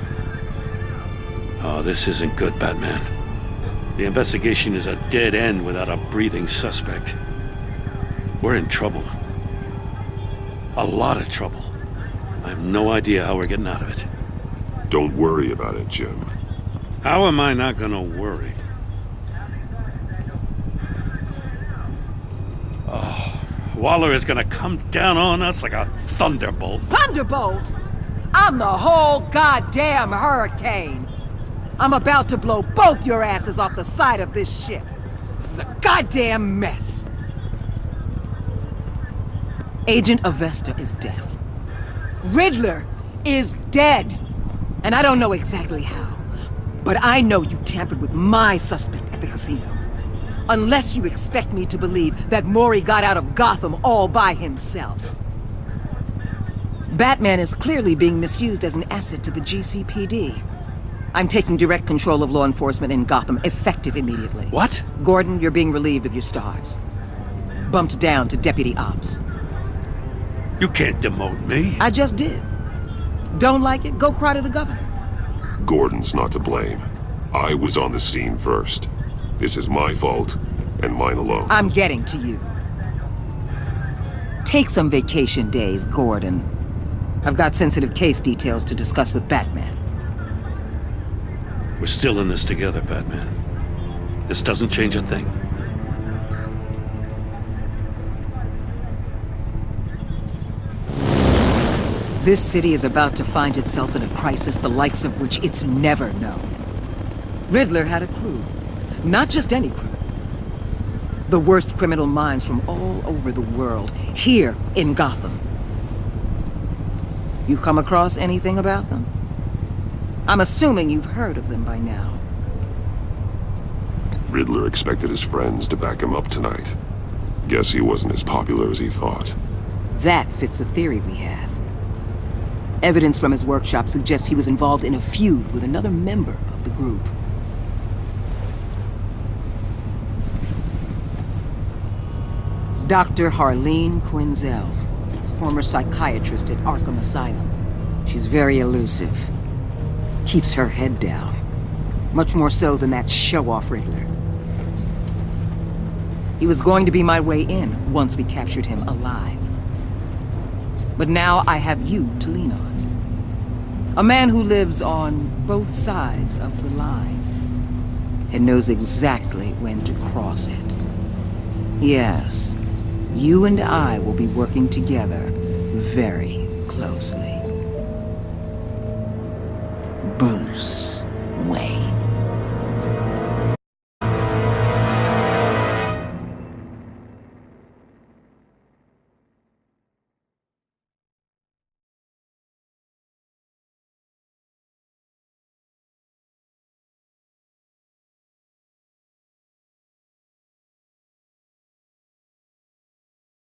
Oh, this isn't good, Batman. The investigation is a dead end without a breathing suspect. We're in trouble. A lot of trouble. I have no idea how we're getting out of it. Don't worry about it, Jim. How am I not gonna worry? Oh, Waller is gonna come down on us like a thunderbolt. Thunderbolt? I'm the whole goddamn hurricane. I'm about to blow both your asses off the side of this ship. This is a goddamn mess. Agent Avesta is deaf. Riddler is dead. And I don't know exactly how, but I know you tampered with my suspect at the casino. Unless you expect me to believe that Mori got out of Gotham all by himself. Batman is clearly being misused as an asset to the GCPD. I'm taking direct control of law enforcement in Gotham, effective immediately. What? Gordon, you're being relieved of your stars. Bumped down to Deputy Ops. You can't demote me. I just did. Don't like it? Go cry to the governor. Gordon's not to blame. I was on the scene first. This is my fault, and mine alone. I'm getting to you. Take some vacation days, Gordon. I've got sensitive case details to discuss with Batman. We're still in this together, Batman. This doesn't change a thing. This city is about to find itself in a crisis the likes of which it's never known. Riddler had a crew. Not just any crew. The worst criminal minds from all over the world, here in Gotham. You come across anything about them? I'm assuming you've heard of them by now. Riddler expected his friends to back him up tonight. Guess he wasn't as popular as he thought. That fits a theory we have. Evidence from his workshop suggests he was involved in a feud with another member of the group. Dr. Harleen Quinzel, former psychiatrist at Arkham Asylum. She's very elusive. Keeps her head down. Much more so than that show-off Riddler. He was going to be my way in once we captured him alive. But now I have you to lean on. A man who lives on both sides of the line and knows exactly when to cross it. Yes, you and I will be working together very closely. Bruce.